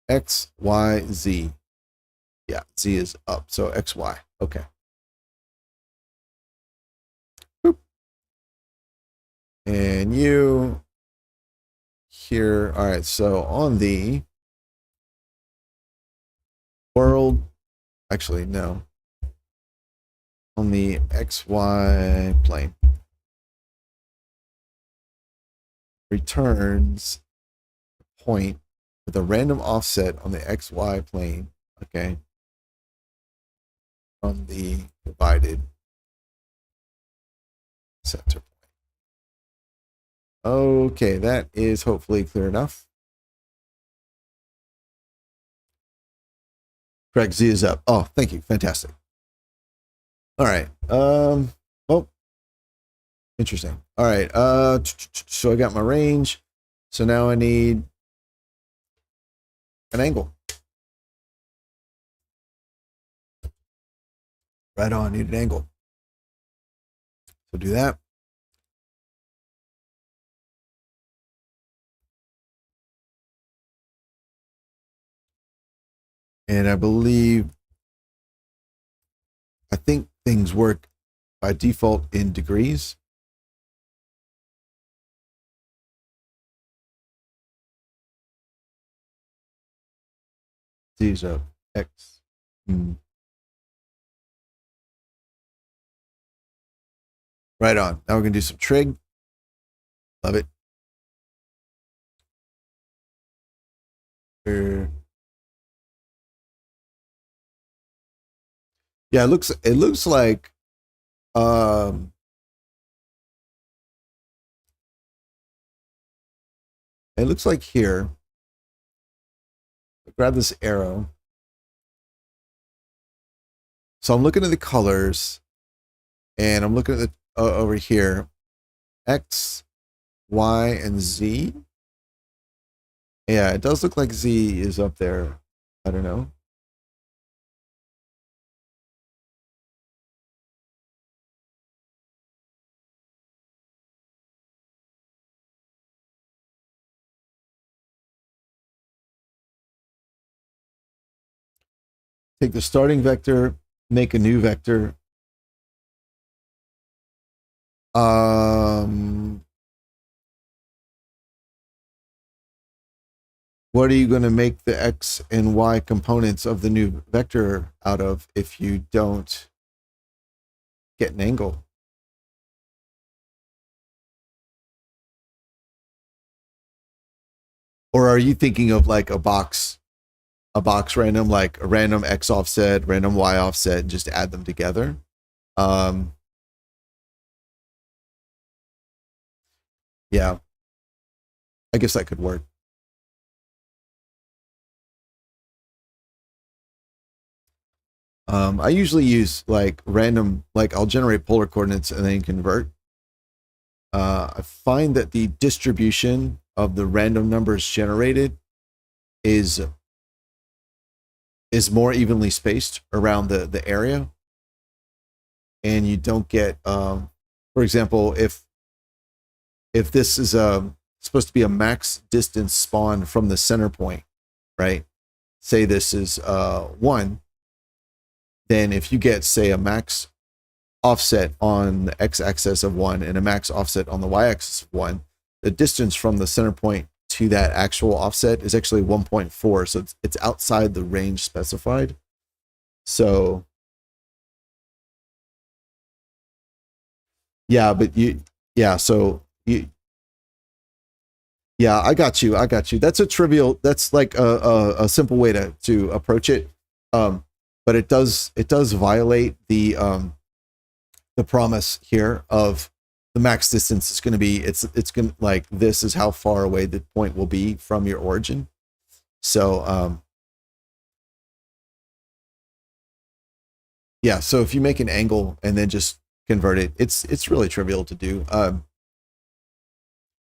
X, Y, Z. Yeah, Z is up. So X, Y. Okay. Boop. And you here. All right. So on the world, actually, no. On the XY plane, returns a point with a random offset on the XY plane. Okay. From the divided center point. Okay, that is hopefully clear enough. Correct, Z is up. Oh, thank you. Fantastic. All right. Oh, interesting. All right. So I got my range. So now I need an angle. Right on, I need an angle. So do that. And I think things work by default in degrees. These are X. Right on. Now we're going to do some trig. Love it. Yeah, it looks like it looks like here. Grab this arrow. So I'm looking at the colors and I'm looking at the over here, X, Y, and Z. Yeah, it does look like Z is up there. I don't know. Take the starting vector, make a new vector. What are you going to make the X and Y components of the new vector out of if you don't get an angle? Or are you thinking of like a box random, like a random X offset, random Y offset, and just add them together? Yeah, I guess that could work. I usually use like random, like I'll generate polar coordinates and then convert. I find that the distribution of the random numbers generated is more evenly spaced around the area, and you don't get, for example, if this is supposed to be a max distance spawn from the center point, right? Say this is 1, then if you get, say, a max offset on the x-axis of 1 and a max offset on the y-axis of 1, the distance from the center point to that actual offset is actually 1.4, so it's outside the range specified. So yeah, but so I got you. That's a trivial, that's like a simple way to approach it. But it does violate the promise here of the max distance is going to be, it's going to, like, this is how far away the point will be from your origin. So yeah, so if you make an angle and then just convert it, it's really trivial to do.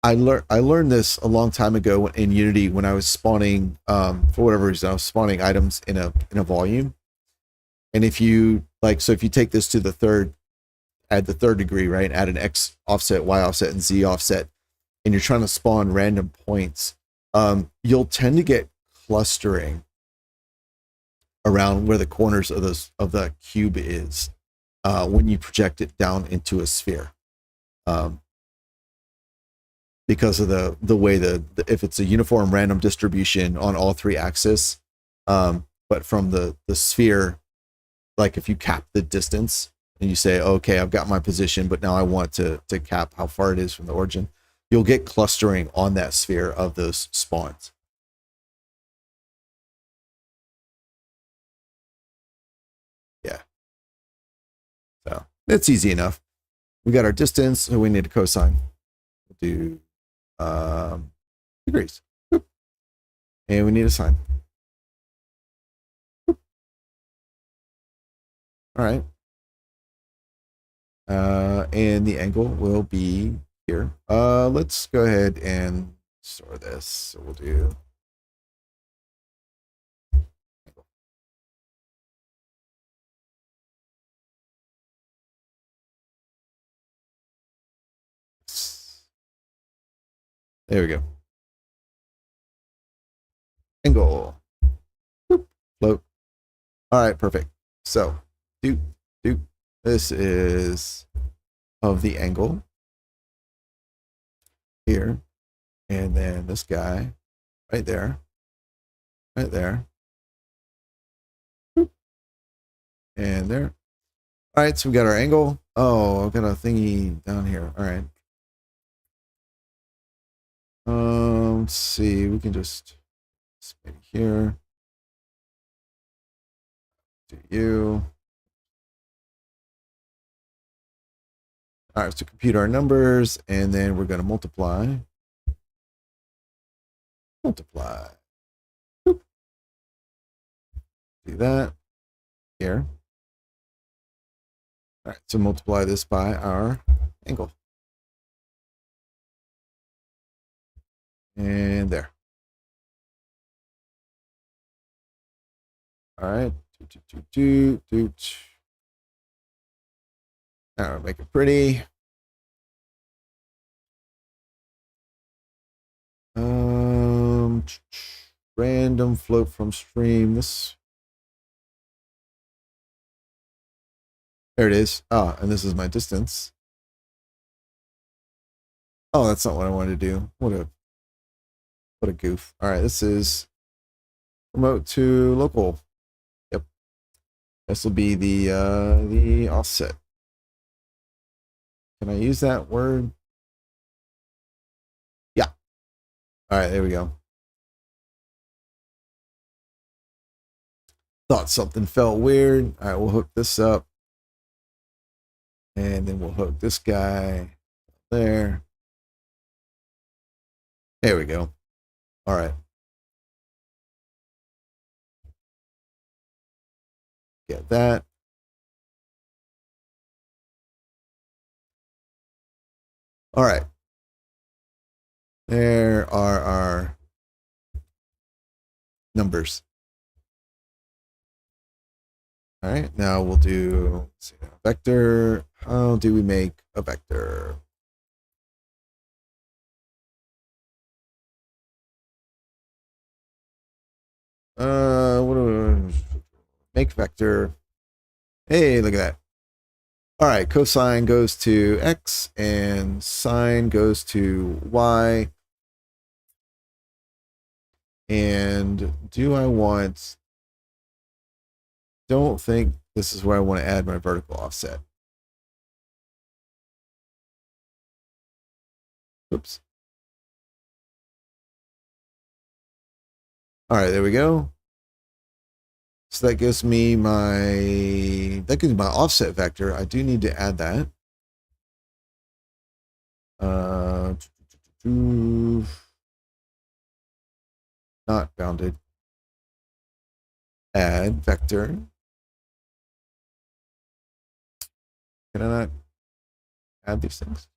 I learned this a long time ago in Unity when I was spawning, for whatever reason, I was spawning items in a volume. And if you if you take this to the third, add the third degree, right? Add an X offset, Y offset, and Z offset, and you're trying to spawn random points, you'll tend to get clustering around where the corners of the cube is when you project it down into a sphere. Because of the way if it's a uniform random distribution on all 3 axes, but from the sphere, like if you cap the distance and you say, okay, I've got my position, but now I want to cap how far it is from the origin, you'll get clustering on that sphere of those spawns. Yeah. So it's easy enough. We got our distance, so we need a cosine. We'll do degrees. Boop. And we need a sine. Boop. All right. And the angle will be here. Let's go ahead and store this. So we'll do there we go. Angle. Boop. Float. All right, perfect. So do this is of the angle here, and then this guy right there, and there. All right, so we got our angle. Oh, I've got a thingy down here. All right. Let's see. We can just maybe here. Do you? All right, so compute our numbers, and then we're going to multiply. Multiply. Boop. Do that here. All right, so multiply this by our angle. And there. All right. Now make it pretty. Random float from stream. This. There it is. Ah, and this is my distance. Oh, that's not what I wanted to do. What a goof. All right, this is remote to local. Yep. This will be the offset. Can I use that word? Yeah. All right, there we go. Thought something felt weird. All right, we'll hook this up. And then we'll hook this guy there. There we go. All right. Get that. All right. There are our numbers. All right. Now we'll do let's see, a vector. How do we make a vector? What do we make vector? Hey, look at that. All right, cosine goes to x and sine goes to y. And do I want, don't think this is where I want to add my vertical offset. Oops. All right, there we go. So that gives me my offset vector. I do need to add that. Not bounded. Add vector. Can I not add these things?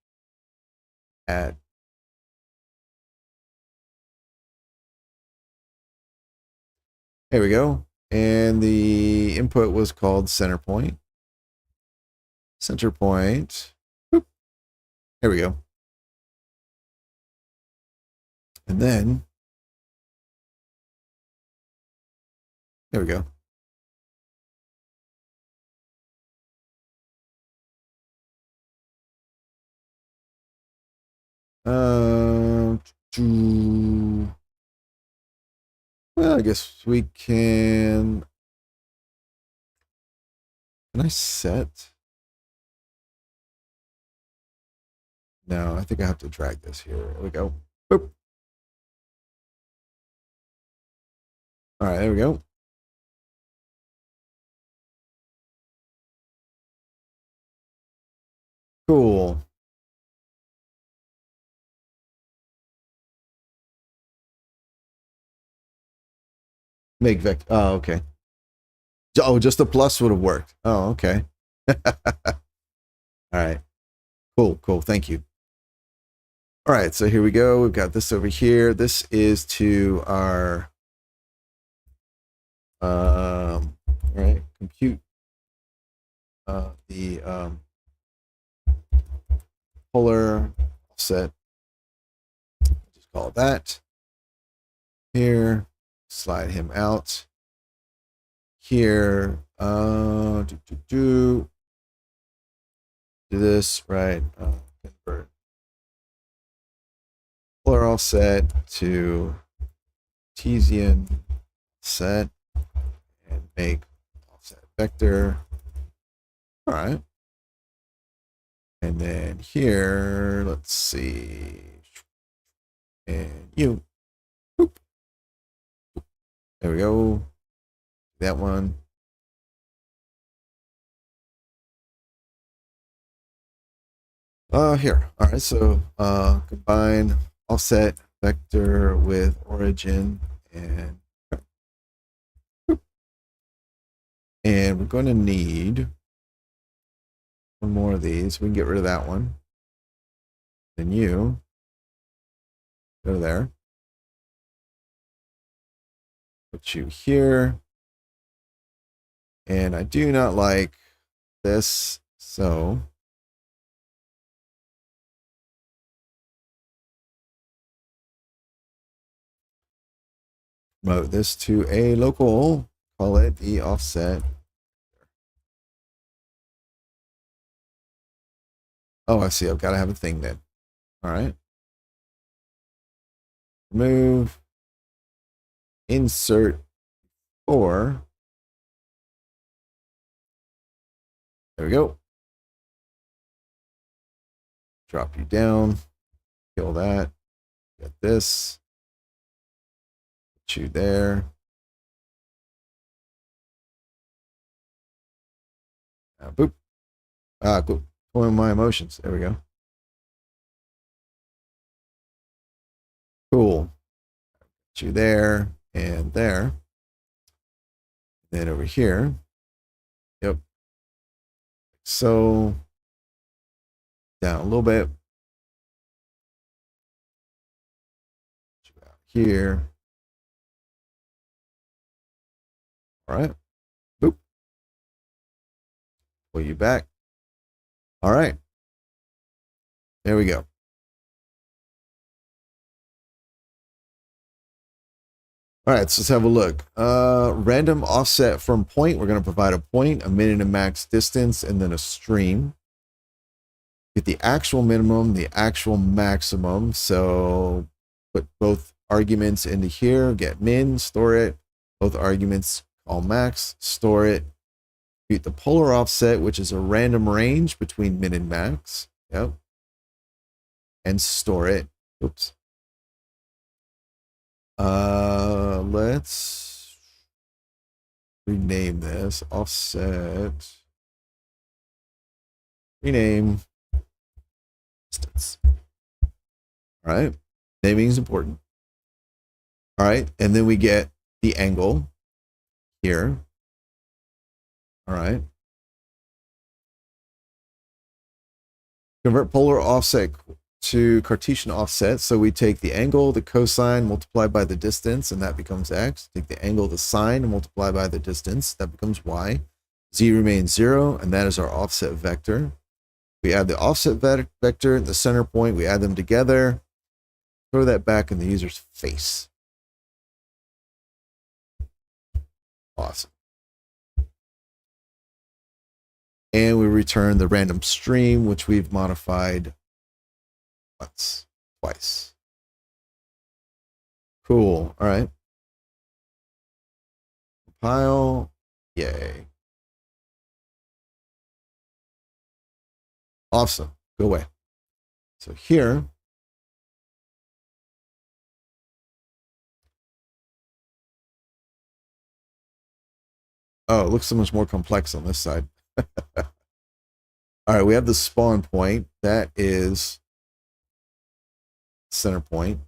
Add. There we go. And the input was called center point. Center point. Boop. There we go. And then, there we go. Well, I guess we can I set? No, I think I have to drag this here. There we go. Boop. All right, there we go. Cool. Make vector. Oh, okay. Oh, just the plus would have worked. Oh, okay. All right. Cool, cool. Thank you. All right, so here we go. We've got this over here. This is to our right, compute the polar offset. Just call it that. Here, slide him out. Here, do this, right? Convert polar offset to Cartesian set and make offset vector. All right. And then here, let's see. And you. Boop. There we go. That one. Here. All right. So combine offset vector with origin and we're going to need one more of these. We can get rid of that one. Then you go there. Put you here. And I do not like this, so promote this to a local, call it the offset. Oh, I see. I've got to have a thing then. All right. Remove, insert 4. There we go. Drop you down. Kill that. Get this. Put you there. Boop. Cool. Pulling my emotions. There we go. Cool. Put you there and there. Then over here. Yep. So down a little bit. Here. All right. Boop. Pull you back. All right. There we go. All right, so let's have a look. Random offset from point. We're going to provide a point, a min and max distance, and then a stream. Get the actual minimum, the actual maximum. So put both arguments into here, get min, store it. Both arguments, call max, store it. Get the polar offset, which is a random range between min and max. Yep. And store it. Oops. Let's rename this offset. Rename distance. All right. Naming is important. All right. And then we get the angle here. All right. Convert polar offset to Cartesian offset. So we take the angle, the cosine, multiply by the distance, and that becomes x. Take the angle, the sine, and multiply by the distance. That becomes y. Z remains 0, and that is our offset vector. We add the offset vector, the center point. We add them together. Throw that back in the user's face. Awesome. And we return the random stream, which we've modified once, twice. Cool. All right. Compile. Yay. Awesome. Go away. So here, oh, it looks so much more complex on this side. All right, we have the spawn point. That is center point.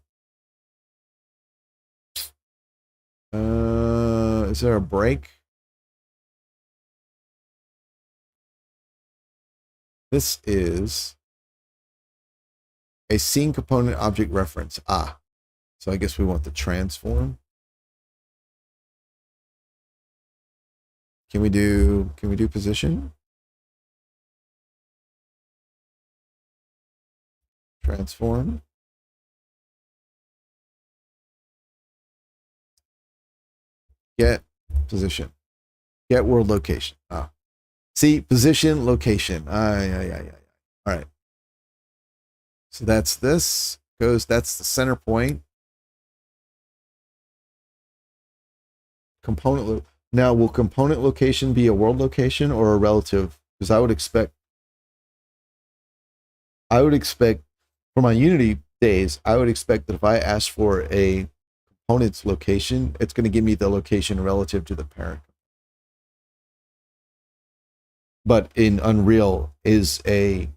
Is there a break? This is a scene component object reference. So I guess we want the transform. Can we do position? Transform. Get position. Get world location. See, position, location. All right. So that's this. That's the center point. Component. Now, will component location be a world location or a relative? Because I would expect for my Unity days, I would expect that if I ask for a component's location, it's going to give me the location relative to the parent. But in Unreal, is a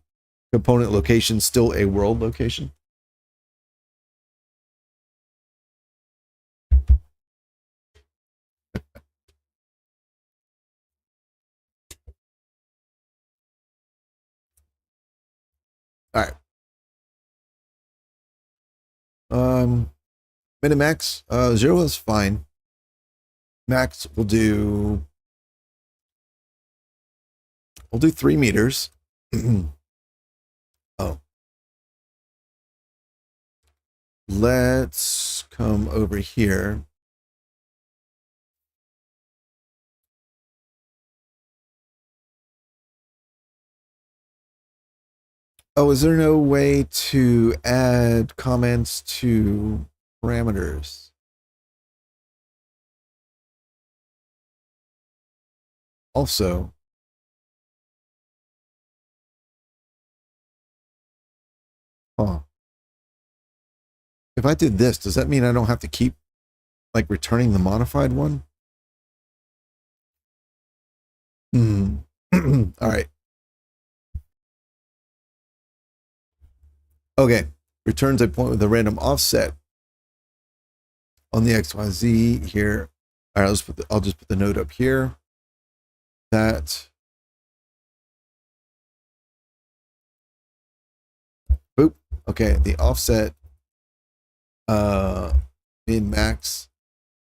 component location still a world location? All right. Min and max, 0 is fine. Max will do we'll do 3 meters. Oh. Let's come over here. Oh, is there no way to add comments to parameters? Also, if I did this, does that mean I don't have to keep like returning the modified one? All right. Okay. Returns a point with a random offset on the XYZ here. All right, I'll just put the node up here. That. Boop. Okay, the offset min max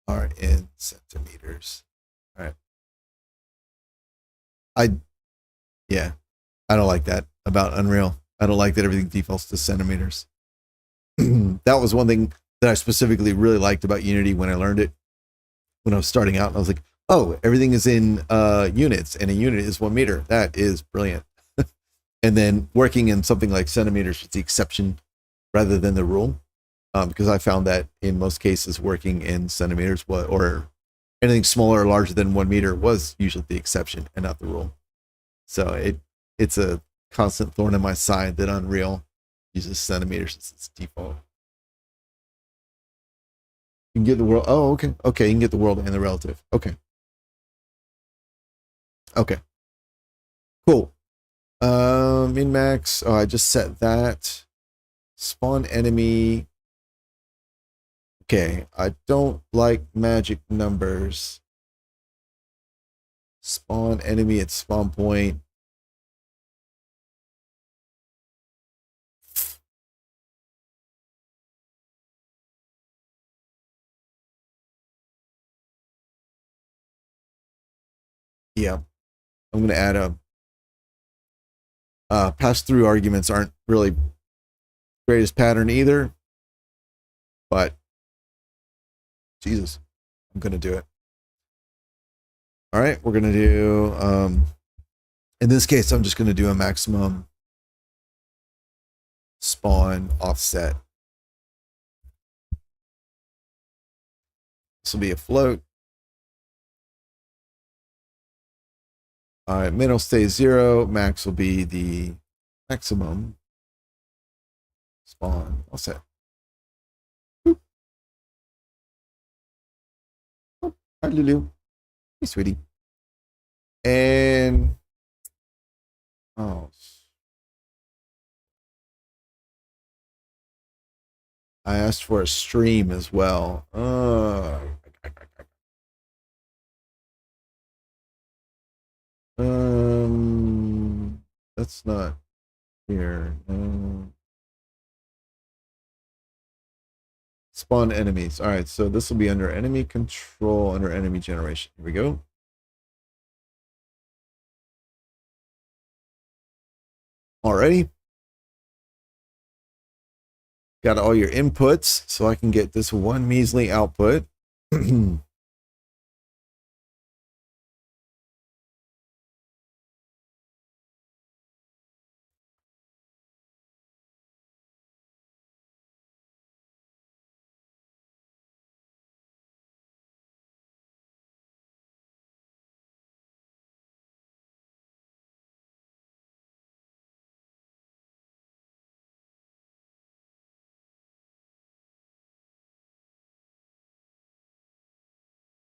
are in centimeters. All right. Yeah, I don't like that about Unreal. I don't like that everything defaults to centimeters. That was one thing that I specifically really liked about Unity when I learned it. When I was starting out, I was like, oh, everything is in units, and a unit is 1 meter. That is brilliant. And then working in something like centimeters is the exception rather than the rule, because I found that in most cases working in centimeters or anything smaller or larger than 1 meter was usually the exception and not the rule. So it's a constant thorn in my side that Unreal uses centimeters as its default. You can get the world. Oh, okay. Okay, you can get the world and the relative. Okay. Okay. Cool. Min max. Oh, I just set that. Spawn enemy. Okay, I don't like magic numbers. Spawn enemy at spawn point. Yeah, I'm gonna add a pass-through arguments aren't really greatest pattern either, but Jesus, I'm gonna do it. All right, we're gonna do in this case, I'm just gonna do a maximum spawn offset. This will be a float. All right, min will stay 0. Max will be the maximum spawn offset. Boop. Oh, hi, Lulu. Hey, sweetie. And oh, I asked for a stream as well. That's not here. Spawn enemies. All right, so this will be under enemy control, under enemy generation. Here we go. Alrighty. Got all your inputs, so I can get this one measly output.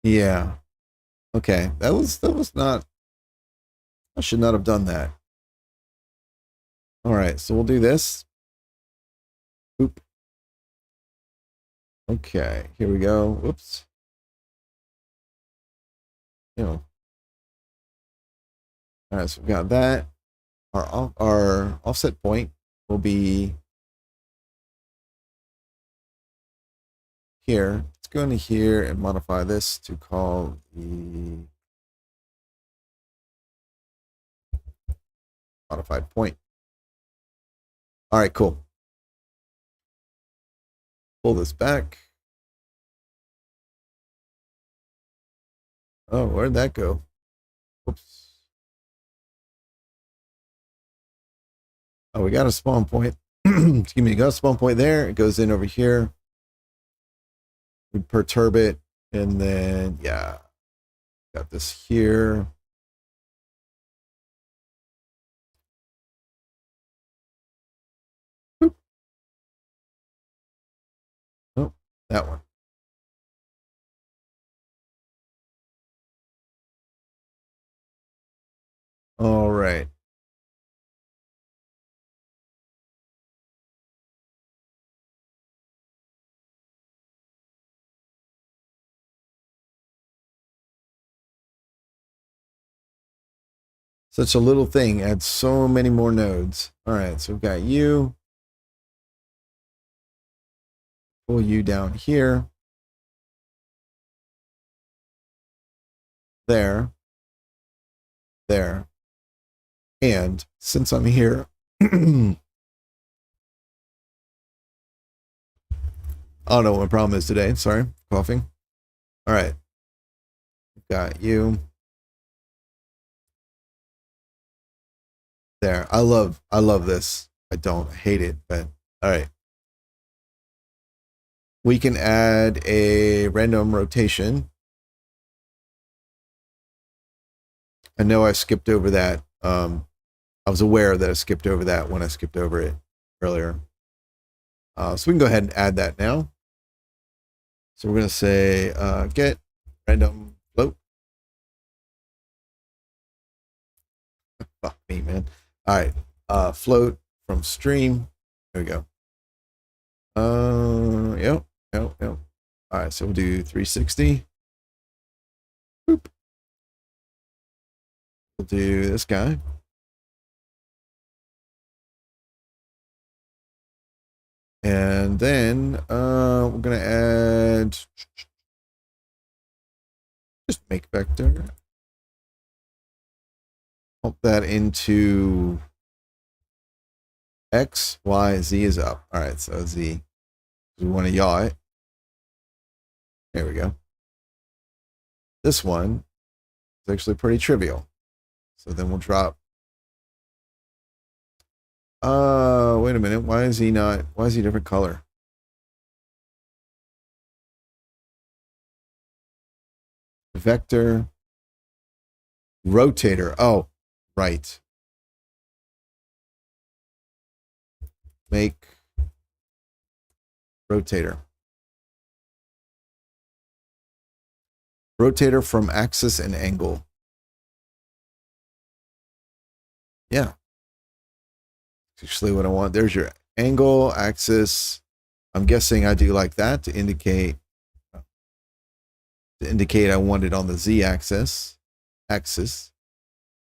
Yeah. Okay. That was not, I should not have done that. All right, so we'll do this. Oop. Okay, here we go. Whoops. All right, so we've got that. Our offset point will be here. Let's go into here and modify this to call the modified point. All right, cool. Pull this back. Oh, where'd that go? Whoops. Oh, we got a spawn point. Excuse me, got a spawn point there. It goes in over here. We perturb it, and then yeah, got this here. Boop. Oh, that one. All right. Such a little thing adds so many more nodes. All right, so we've got you. Pull you down here. There. There. And since I'm here, I don't know what my problem is today. Sorry, coughing. All right. Got you. There. I love this. I don't hate it, but all right. We can add a random rotation. I know I skipped over that. I was aware that I skipped over that when I skipped over it earlier. So we can go ahead and add that now. So we're going to say get random float. Fuck me, man. All right. Float from stream. There we go. Yep. All right. So we'll do 360. Boop. We'll do this guy. And then we're going to add just make vector. Pump that into X, Y, Z is up. All right, so Z. We want to yaw it. There we go. This one is actually pretty trivial. So then we'll drop. Wait a minute. Why is he different color? Vector. Rotator. Oh, right. Make rotator. Rotator from axis and angle. Yeah. Actually what I want. There's your angle, axis. I'm guessing I do like that to indicate I want it on the Z axis. All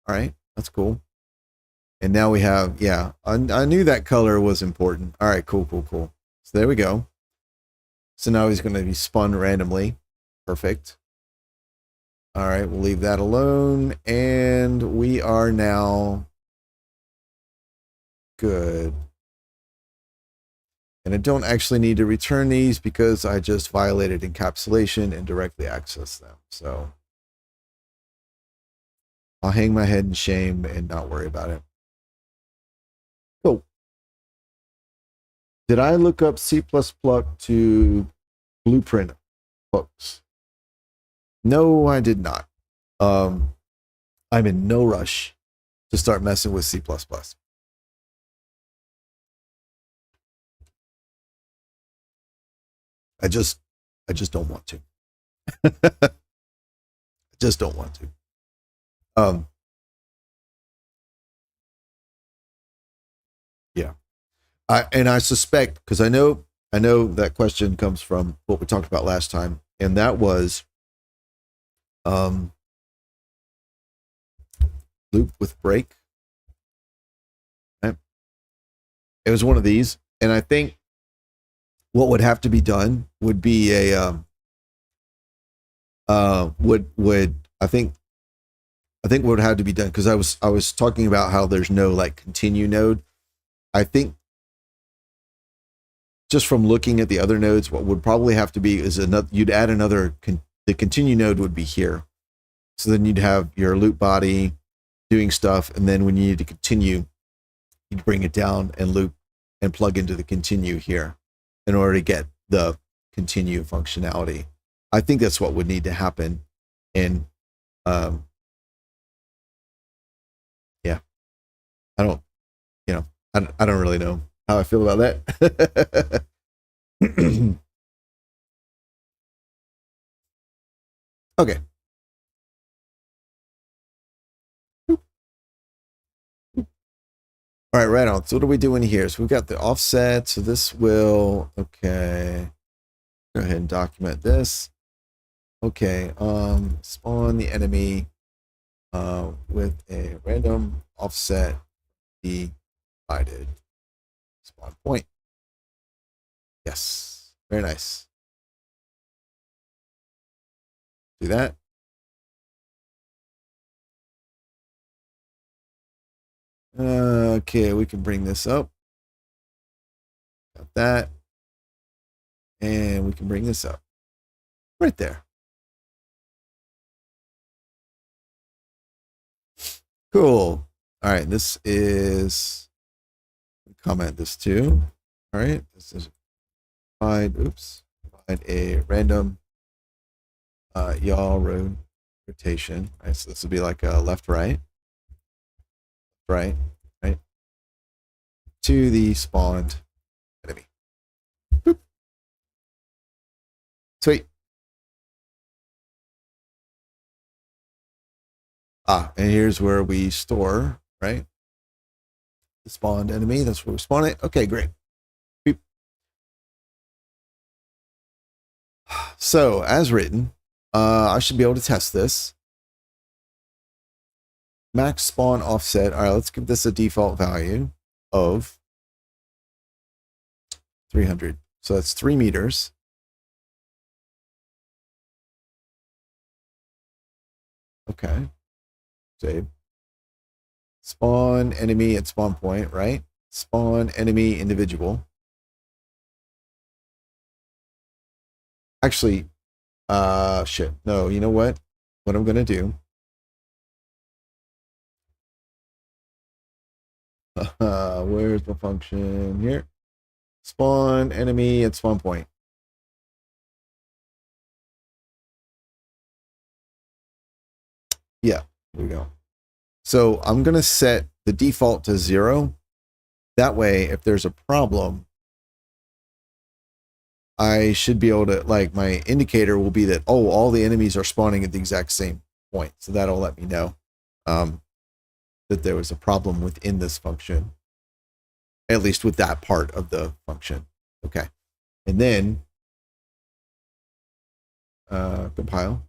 right, that's cool. And now we have, yeah, I knew that color was important. All right, cool. So there we go. So now he's going to be spun randomly. Perfect. All right, we'll leave that alone. And we are now good. And I don't actually need to return these because I just violated encapsulation and directly accessed them. So I'll hang my head in shame and not worry about it. Cool. Did I look up C++ to blueprint hooks? No, I did not. I'm in no rush to start messing with C++. I just don't want to. I just don't want to. Yeah. I suspect, because I know that question comes from what we talked about last time, and that was loop with break. Right? It was one of these, and I think what would have to be done would be a I think I think what had to be done, because I was talking about how there's no like continue node. I think just from looking at the other nodes, what would probably have to be is another. You'd add another. The continue node would be here. So then you'd have your loop body doing stuff, and then when you need to continue, you'd bring it down and loop and plug into the continue here in order to get the continue functionality. I think that's what would need to happen. And yeah, I don't, I don't really know how I feel about that. Okay. All right, right on. So what are we doing here? So we've got the offset. So this will, okay. Go ahead and document this. Okay, spawn the enemy with a random offset divided spawn point. Yes, very nice. Do that. Okay, we can bring this up. Got that. And we can bring this up. Right there. Cool. All right, this is, comment this too. All right, this is provide a random yaw rotation. All right, so this will be like a left, right, right, to the spawned enemy. Boop. Sweet. And here's where we store, right? The spawned enemy. That's where we spawn it. Okay, great. Beep. So as written, I should be able to test this. Max spawn offset. All right, let's give this a default value of 300. So that's 3 meters. Okay. Save. Spawn enemy at spawn point, right? Spawn enemy individual. Actually, shit. No, you know what? What I'm gonna do. Where's the function here? Spawn enemy at spawn point. Yeah, here we go. So I'm going to set the default to 0. That way, if there's a problem, I should be able to, like, my indicator will be that, oh, all the enemies are spawning at the exact same point. So that'll let me know that there was a problem within this function, at least with that part of the function. Okay. And then compile.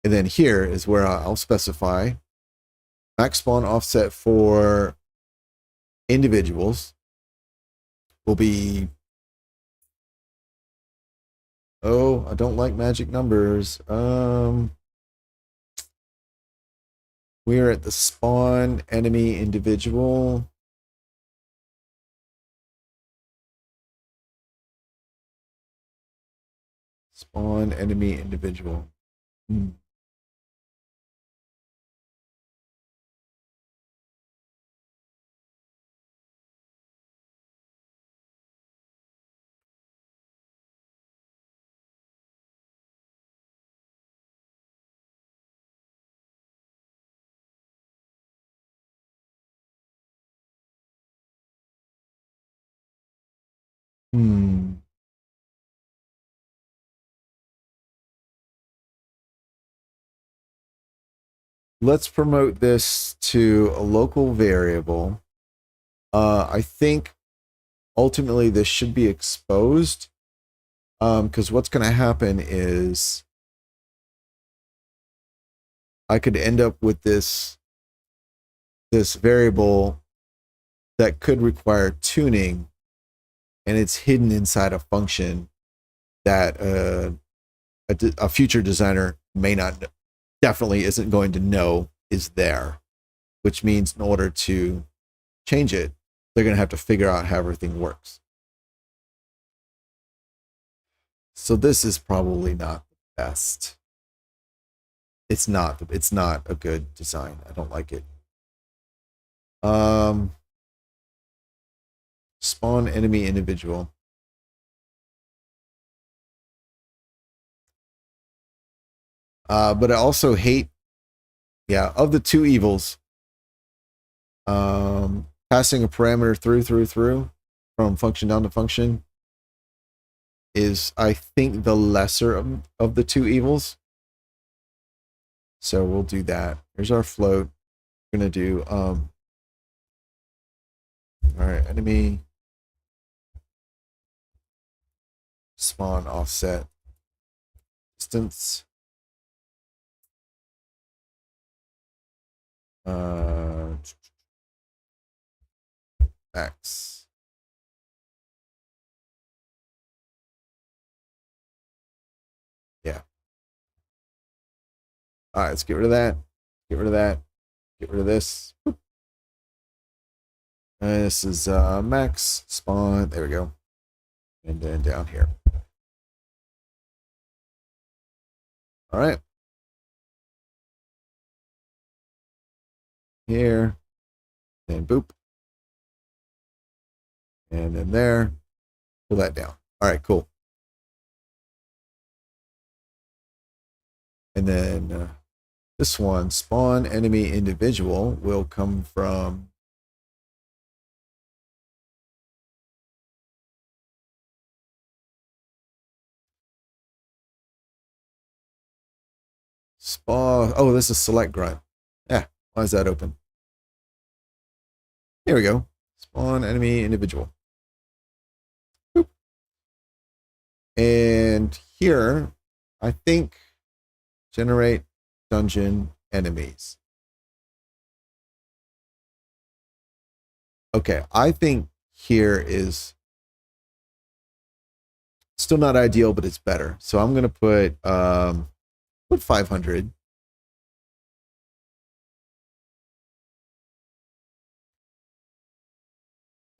And then here is where I'll specify max spawn offset for individuals will be, oh, I don't like magic numbers. We are at the spawn enemy individual. Spawn enemy individual. Let's promote this to a local variable. I think ultimately this should be exposed because what's going to happen is I could end up with this variable that could require tuning, and it's hidden inside a function that a future designer may not definitely isn't going to know is there, which means in order to change it, they're going to have to figure out how everything works. So this is probably not the best. It's not a good design. I don't like it. Spawn enemy individual. But I also hate, yeah, of the two evils, passing a parameter through from function down to function is, I think, the lesser of the two evils. So we'll do that. Here's our float. We're gonna do all right, enemy spawn offset distance. X. Yeah. All right, let's get rid of that. Get rid of that. Get rid of this. And this is max spawn. There we go. And then down here. All right. Here. And boop. And then there. Pull that down. All right, cool. And then this one, spawn enemy individual, will come from spawn. Oh, this is select grunt. Yeah, why is that open? Here we go. Spawn enemy individual. Boop. And here, I think, generate dungeon enemies. Okay, I think here is still not ideal, but it's better. So I'm gonna put 500.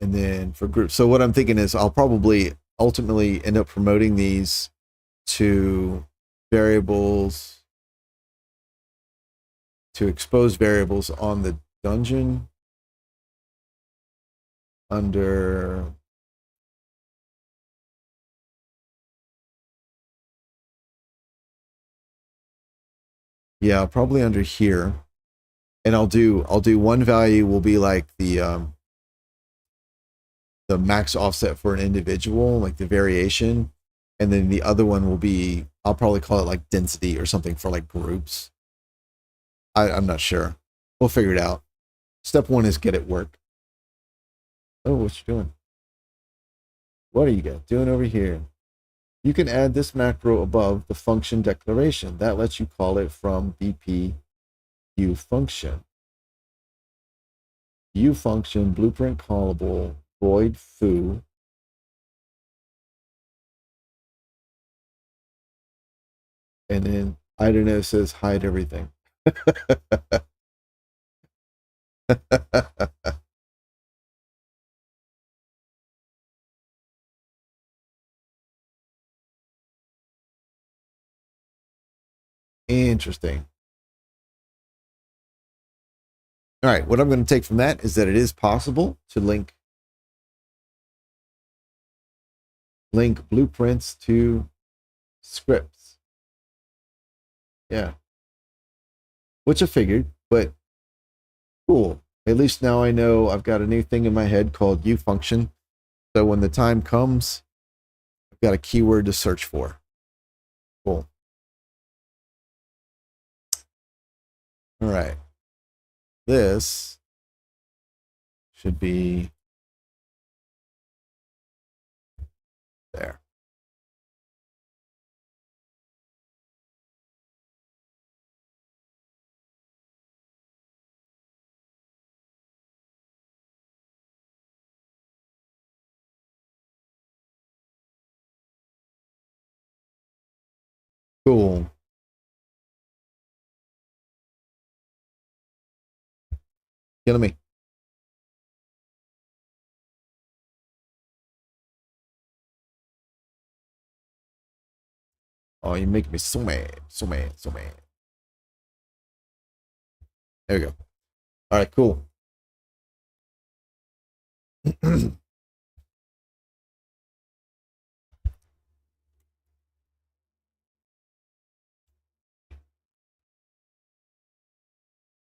And then for groups. So what I'm thinking is I'll probably ultimately end up promoting these to variables, to expose variables on the dungeon under yeah, probably under here. And I'll do one value will be like the max offset for an individual, like the variation, and then the other one will be, I'll probably call it like density or something for like groups. I'm not sure. We'll figure it out. Step one is get it work. Oh, what you doing? What are you guys doing over here? You can add this macro above the function declaration. That lets you call it from BP view function. View function, blueprint callable, void foo. And then, I don't know, says hide everything. Interesting. All right, what I'm going to take from that is that it is possible to link blueprints to scripts. Yeah. Which I figured, but cool. At least now I know I've got a new thing in my head called U function. So when the time comes, I've got a keyword to search for. Cool. All right. This should be there. Cool. Killing me. Oh, you're making me so mad. So mad. So mad. There we go. All right, cool.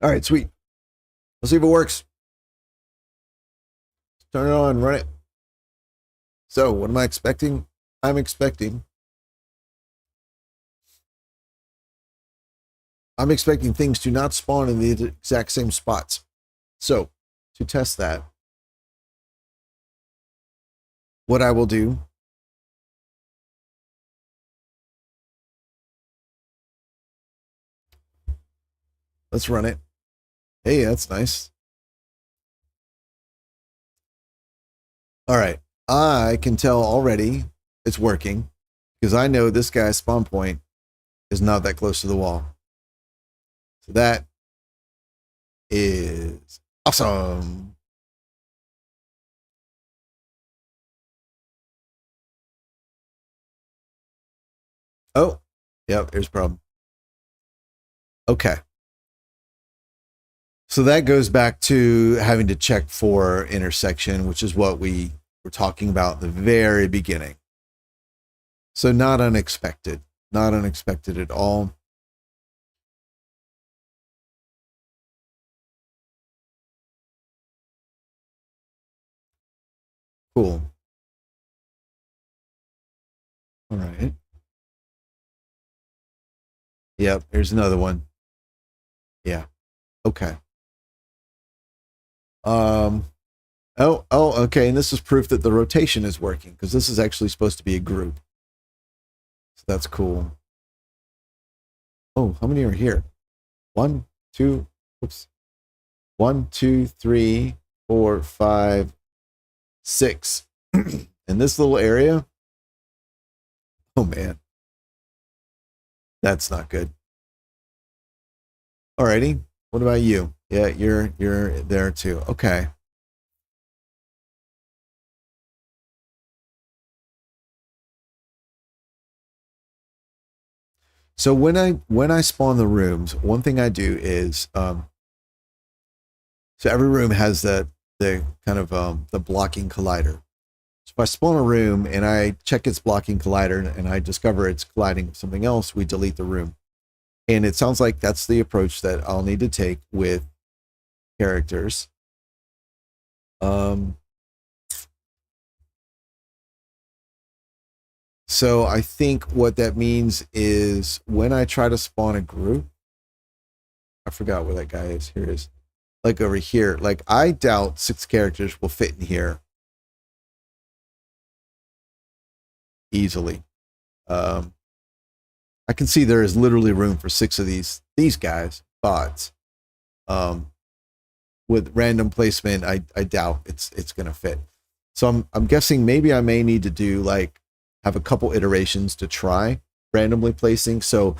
All right, sweet. Let's see if it works. Turn it on, run it. So, what am I expecting? I'm expecting things to not spawn in the exact same spots. So, to test that, what I will do, let's run it. Hey, that's nice. All right. I can tell already it's working because I know this guy's spawn point is not that close to the wall. So that is awesome. Oh, yep, here's a problem. Okay. So that goes back to having to check for intersection, which is what we were talking about at the very beginning. So not unexpected, not unexpected at all. Cool. All right. Yep, here's another one. Yeah. Okay. Okay, and this is proof that the rotation is working because this is actually supposed to be a group. So that's cool. Oh, how many are here? 1, 2, oops. 1, 2, 3, 4, 5, 6. In this little area. Oh man. That's not good. Alrighty. What about you? Yeah, you're there too. Okay. So when I spawn the rooms, one thing I do is so every room has the kind of the blocking collider. So if I spawn a room and I check its blocking collider and I discover it's colliding with something else, we delete the room. And it sounds like that's the approach that I'll need to take with characters. So I think what that means is when I try to spawn a group, I forgot where that guy is. Here it is. Like over here. Like I doubt 6 characters will fit in here easily. I can see there is literally room for 6 of these guys, but with random placement, I doubt it's gonna fit. So I'm guessing maybe I may need to do like have a couple iterations to try randomly placing. So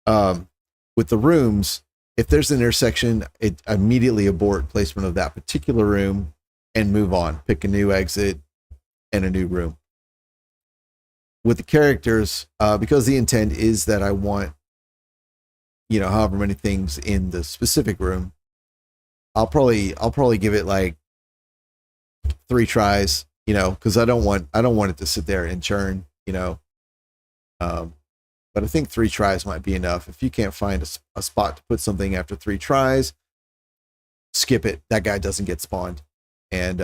with the rooms, if there's an intersection, it immediately abort placement of that particular room and move on. Pick a new exit and a new room. With the characters, because the intent is that I want, however many things in the specific room, I'll probably give it like 3 tries, because I don't want it to sit there and churn, but I think 3 tries might be enough. If you can't find a spot to put something after 3 tries, skip it. That guy doesn't get spawned, and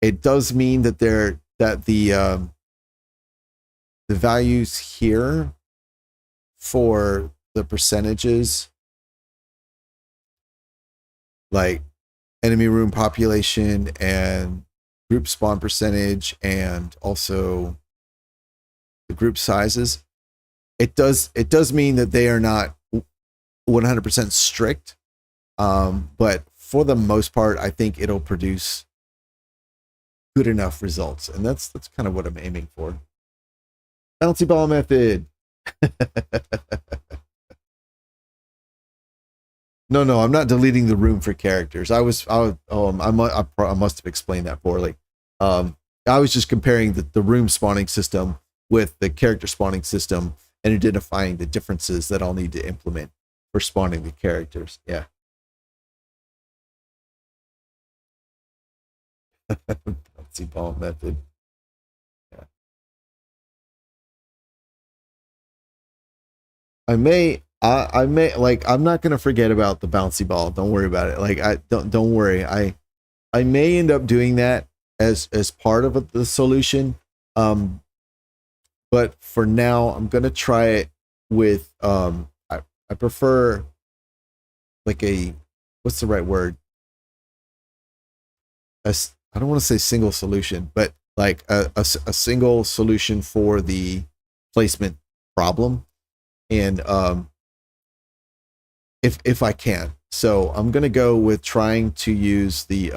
it does mean that the values here for the percentages, like enemy room population and group spawn percentage, and also the group sizes, it does mean that they are not 100% strict, but for the most part, I think it'll produce good enough results, and that's kind of what I'm aiming for. Bouncy ball method. No, I'm not deleting the room for characters. I must have explained that poorly. I was just comparing the room spawning system with the character spawning system and identifying the differences that I'll need to implement for spawning the characters. Yeah. Bouncy ball method. Yeah. I may like I'm not gonna forget about the bouncy ball. Don't worry about it. Like I don't worry. I may end up doing that as part of the solution. Um, but for now, I'm gonna try it with I prefer like a what's the right word? I don't want to say single solution, but like a single solution for the placement problem, and if I can. So I'm gonna go with trying to use the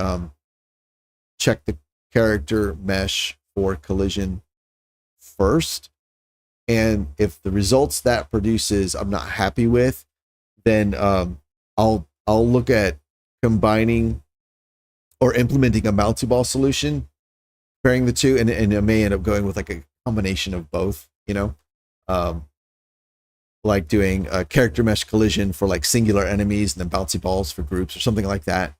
check the character mesh for collision first. And if the results that produces I'm not happy with, then I'll look at combining or implementing a bouncy ball solution, pairing the two, and I may end up going with like a combination of both, you know, um, like doing a character mesh collision for like singular enemies and then bouncy balls for groups or something like that.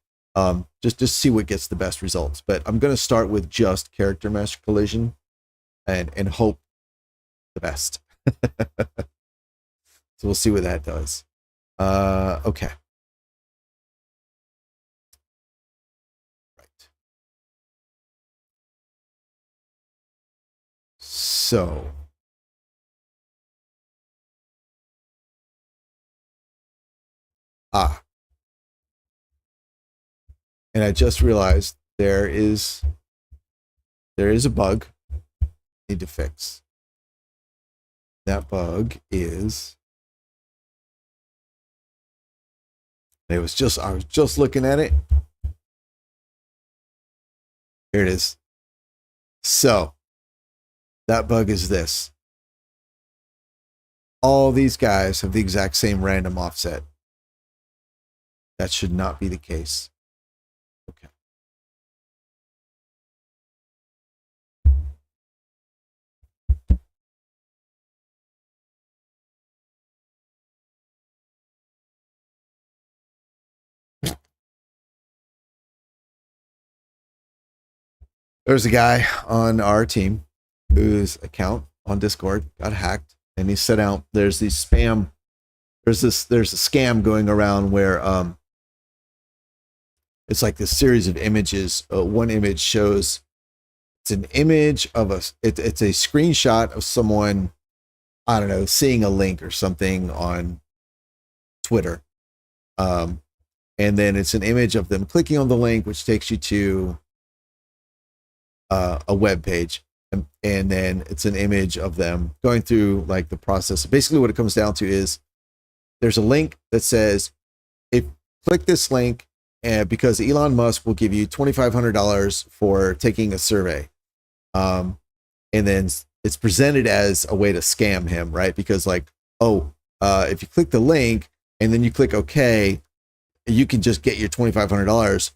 Just see what gets the best results. But I'm going to start with just character mesh collision and hope the best. So we'll see what that does. Okay. Right. So and I just realized there is a bug I need to fix. That bug is I was just looking at it. Here it is. So that bug is this. All these guys have the exact same random offset. That should not be the case. Okay. There's a guy on our team whose account on Discord got hacked, and he set out there's these spam there's a scam going around where it's like this series of images. One image shows it's an image of it's a screenshot of someone, I don't know, seeing a link or something on Twitter. And then it's an image of them clicking on the link, which takes you to a web page. And then it's an image of them going through like the process. Basically what it comes down to is there's a link that says, if click this link, and because Elon Musk will give you $2,500 for taking a survey. And then it's presented as a way to scam him, right? Because like, if you click the link and then you click OK, you can just get your $2,500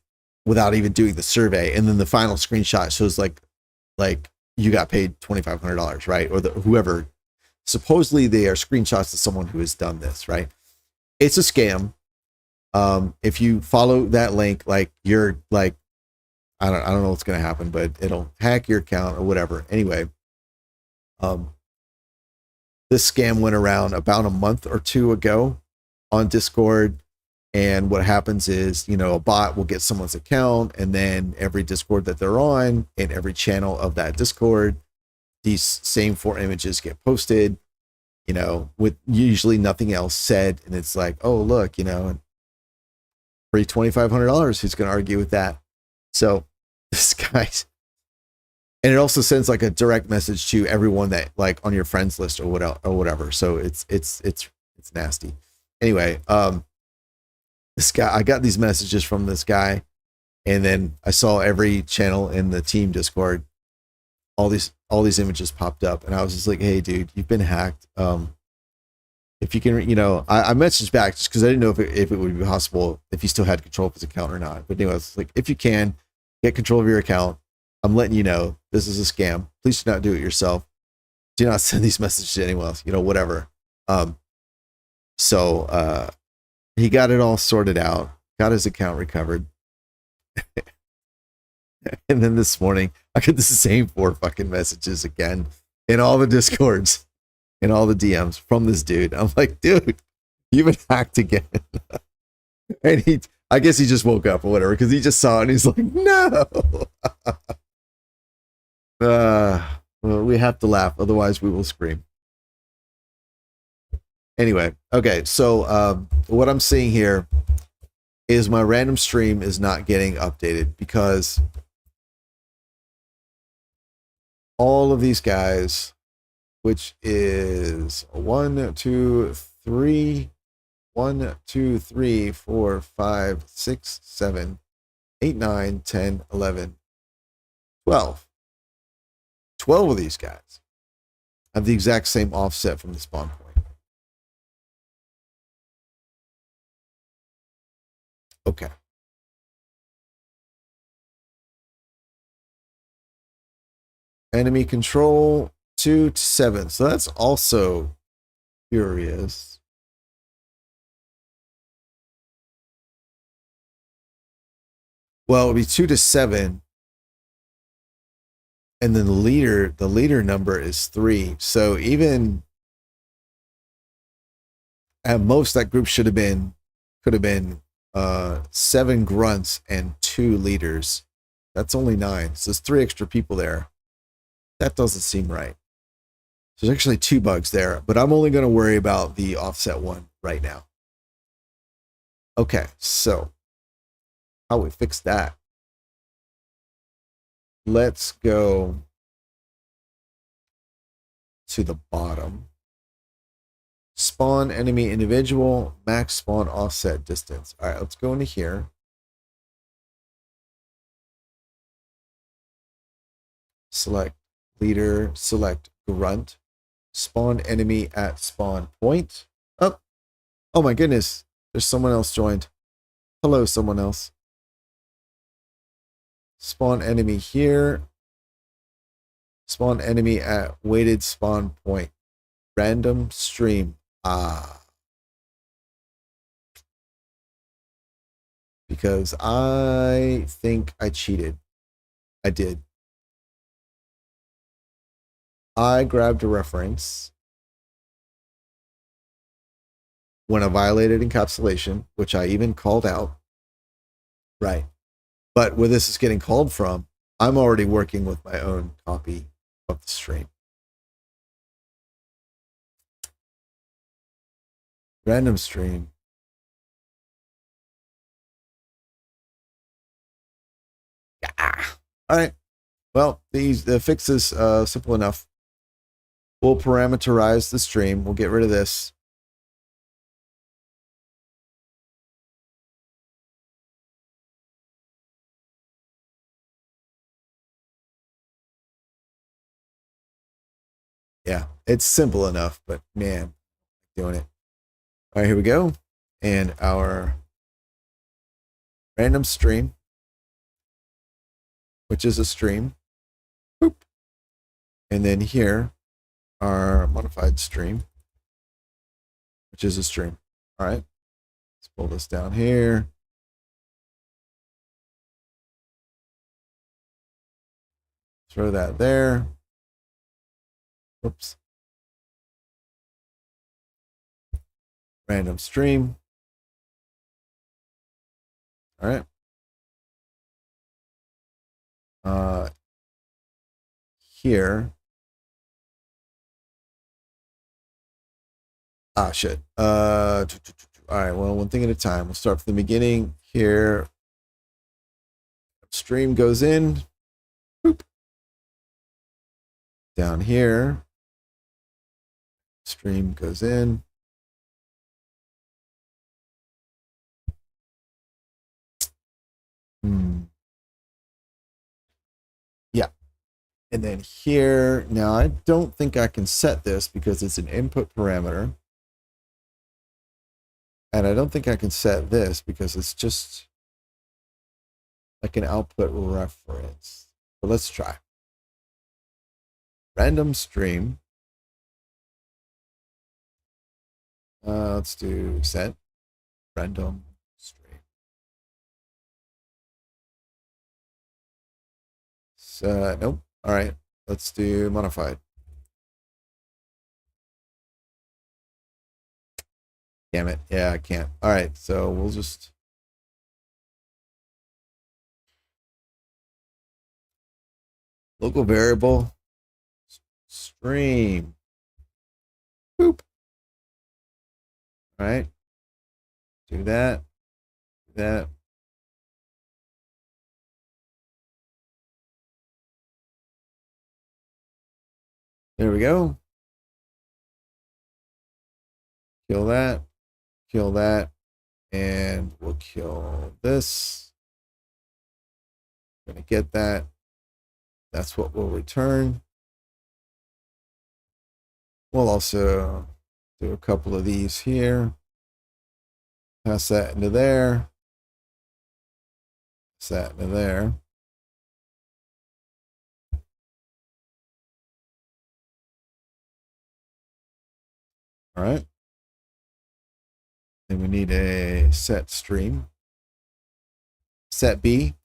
without even doing the survey. And then the final screenshot shows like you got paid $2,500, right? Or whoever, supposedly they are screenshots of someone who has done this, right? It's a scam. If you follow that link, like you're like, I don't know what's going to happen, but it'll hack your account or whatever. Anyway, this scam went around about a month or two ago on Discord. And what happens is, a bot will get someone's account, and then every Discord that they're on and every channel of that Discord, these same 4 images get posted, with usually nothing else said. And it's like, oh, look, free $2,500. Who's going to argue with that? So this guy's, and it also sends like a direct message to everyone that like on your friends list or whatever. So it's nasty. Anyway, this guy, I got these messages from this guy, and then I saw every channel in the team Discord, all these images popped up, and I was just like, hey dude, you've been hacked. if you can, you know, I messaged back just because I didn't know if it would be possible if he still had control of his account or not. But anyways, like if you can get control of your account, I'm letting you know this is a scam. Please do not do it yourself. Do not send these messages to anyone else. You know, whatever. So he got it all sorted out, got his account recovered. And then this morning, I get the same 4 fucking messages again in all the discords, in all the DMs from this dude. I'm like, dude, you've been hacked again. And I guess he just woke up or whatever, because he just saw it and he's like, no. Well, we have to laugh, otherwise we will scream. Anyway, okay, so what I'm seeing here is my random stream is not getting updated because all of these guys, which is 1, 2, 3, 1, 2, 3, 4, 5, 6, 7, 8, 9, 10, 11, 12. 12 of these guys have the exact same offset from the spawn point. Okay. Enemy control 2 to 7. So that's also curious. Well, it would be 2 to 7. And then the leader number is 3. So even at most that group could have been 7 grunts and 2 leaders. That's only 9. So there's 3 extra people there. That doesn't seem right. So there's actually 2 bugs there, but I'm only going to worry about the offset one right now. Okay, so how we fix that? Let's go to the bottom. Spawn enemy individual, max spawn offset distance. All right, let's go into here. Select leader, select grunt, spawn enemy at spawn point. Oh my goodness, there's someone else joined. Hello, someone else. Spawn enemy here. Spawn enemy at weighted spawn point. Random stream. Because I think I cheated. I did. I grabbed a reference when I violated encapsulation, which I even called out. Right. But where this is getting called from, I'm already working with my own copy of the stream. Random stream. Yeah. All right. Well, the fix is simple enough. We'll parameterize the stream. We'll get rid of this. Yeah, it's simple enough, but man, doing it. All right, here we go. And our random stream, which is a stream. Boop. And then here, our modified stream, which is a stream. All right, let's pull this down here. Throw that there. Oops. Random stream. All right. Here. Shit. All right. Well, one thing at a time. We'll start from the beginning here. Stream goes in. Boop. Down here. Stream goes in. Yeah. And then here, now I don't think I can set this because it's an input parameter. And I don't think I can set this because it's just like an output reference. But let's try. Random stream. Let's do set random stream. So, nope. All right. Let's do modified. Damn it. Yeah, I can't. All right. So we'll just. Local variable stream. Boop. All right. Do that. Do that. There we go. Kill that. Kill that. And we'll kill this. Gonna get that. That's what we'll return. We'll also do a couple of these here. Pass that into there. Pass that into there. All right. Then we need a set stream. Set B.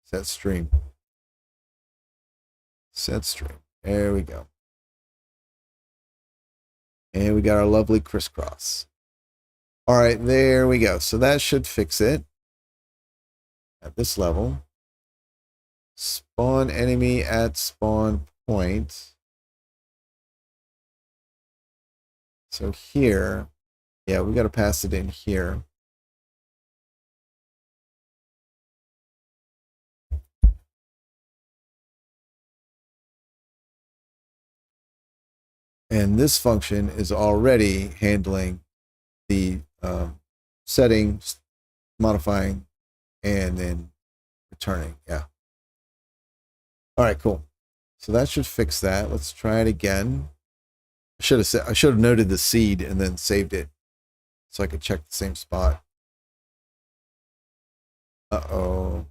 Set stream. Set stream. There we go. And we got our lovely crisscross. All right, there we go. So that should fix it. At this level. Spawn enemy at spawn point. So here, yeah, we got to pass it in here. And this function is already handling the settings, modifying, and then returning. Yeah. All right, cool. So that should fix that. Let's try it again. I should have noted the seed and then saved it so I could check the same spot. Uh-oh.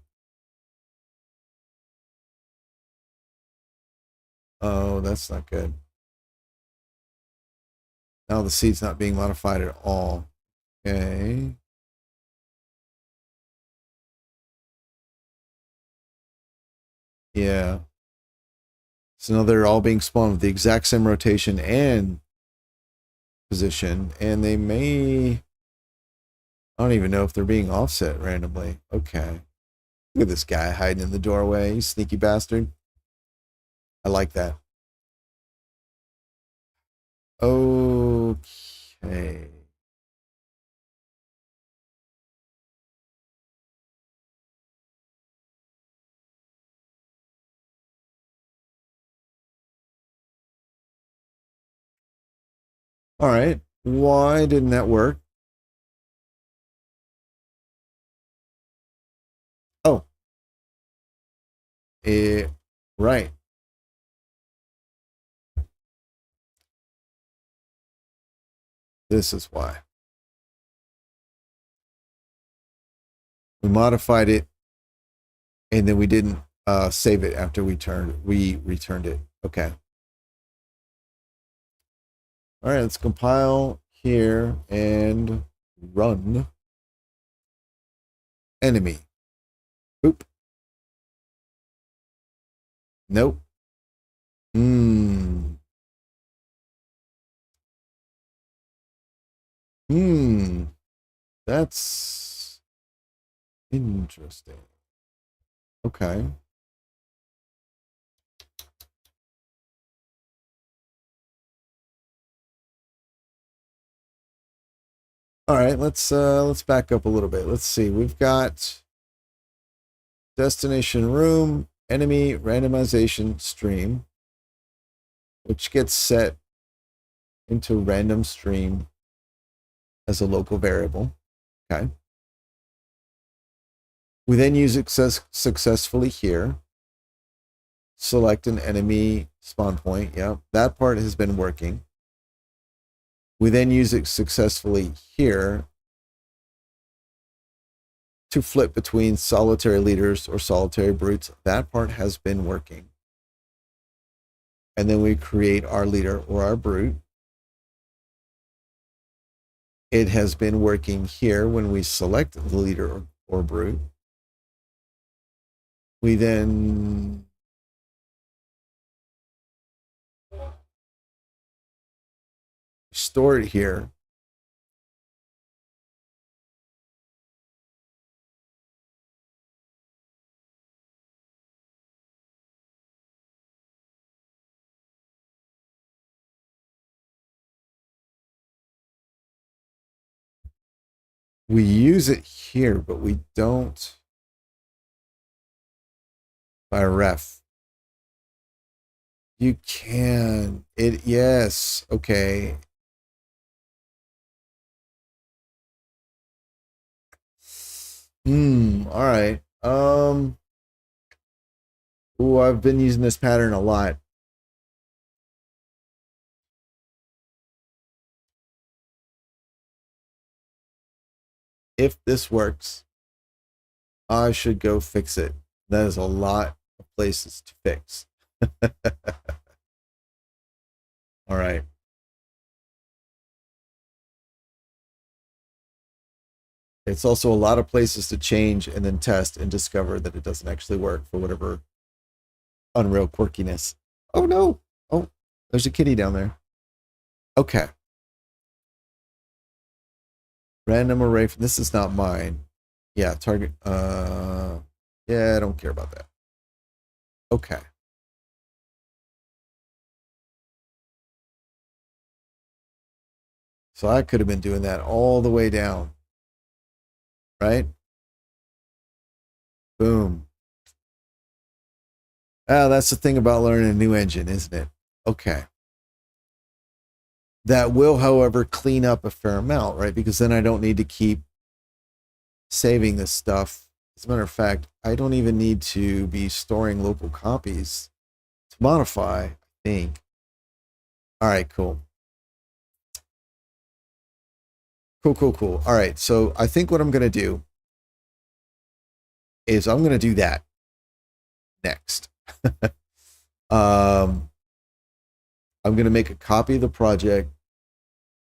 Oh, that's not good. Now the seed's not being modified at all. Okay. Yeah. So now they're all being spawned with the exact same rotation and position, and they may, I don't even know if they're being offset randomly. Okay. Look at this guy hiding in the doorway, you sneaky bastard. I like that. Okay. All right. Why didn't that work? Oh. Right. This is why. We modified it and then we didn't save it after we returned it. Okay. All right, let's compile here and run. Enemy. Oop. Nope. That's interesting. Okay. All right, let's back up a little bit. Let's see. We've got destination room, enemy randomization stream, which gets set into random stream as a local variable. Okay. We then use it successfully here. Select an enemy spawn point. Yeah, that part has been working. We then use it successfully here to flip between solitary leaders or solitary brutes. That part has been working. And then we create our leader or our brute. It has been working here when we select the leader or brute. We then store it here. We use it here, but we don't by ref. You can. Yes. Okay. All right. Ooh, I've been using this pattern a lot. If this works, I should go fix it. That is a lot of places to fix. All right. It's also a lot of places to change and then test and discover that it doesn't actually work for whatever Unreal quirkiness. Oh no. Oh, there's a kitty down there. Okay. Random array. This is not mine. Yeah, target. Yeah, I don't care about that. Okay. So I could have been doing that all the way down. Right? Boom. Oh, that's the thing about learning a new engine, isn't it? Okay. That will, however, clean up a fair amount, right? Because then I don't need to keep saving this stuff. As a matter of fact, I don't even need to be storing local copies to modify, I think. All right, cool. Cool. All right, so I think what I'm going to do is I'm going to do that next. I'm going to make a copy of the project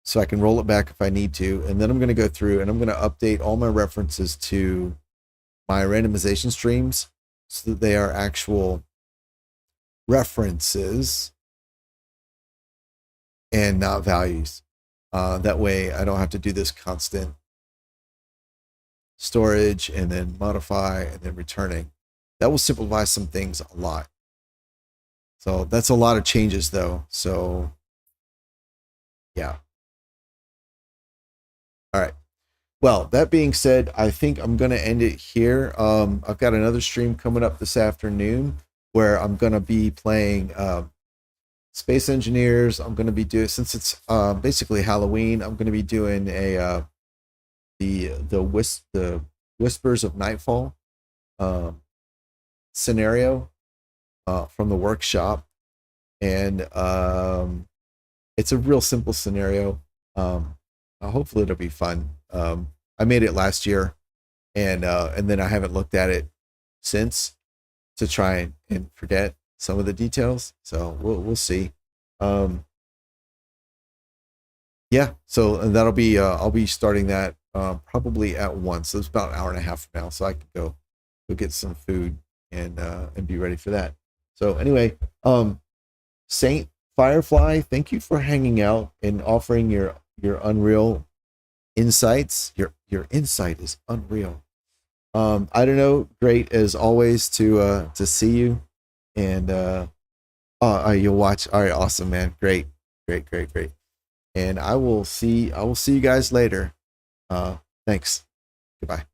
so I can roll it back if I need to. And then I'm going to go through and I'm going to update all my references to my randomization streams so that they are actual references and not values. That way I don't have to do this constant storage and then modify and then returning. That will simplify some things a lot. So that's a lot of changes though. So yeah. All right. Well, that being said, I think I'm going to end it here. I've got another stream coming up this afternoon where I'm going to be playing Space Engineers. I'm going to be doing, since it's basically Halloween, I'm going to be doing the Whispers of Nightfall scenario from the workshop, and it's a real simple scenario. Hopefully it'll be fun. I made it last year, and then I haven't looked at it since to try and forget some of the details. So we'll see. Yeah. So that'll be I'll be starting that probably at once. So it's about an hour and a half from now, so I can go get some food and be ready for that. So anyway, Saint Firefly, thank you for hanging out and offering your Unreal insights. Your insight is unreal. I don't know, great as always to see you, and you'll watch. All right, awesome, man. Great. And I will see you guys later. Thanks. Goodbye.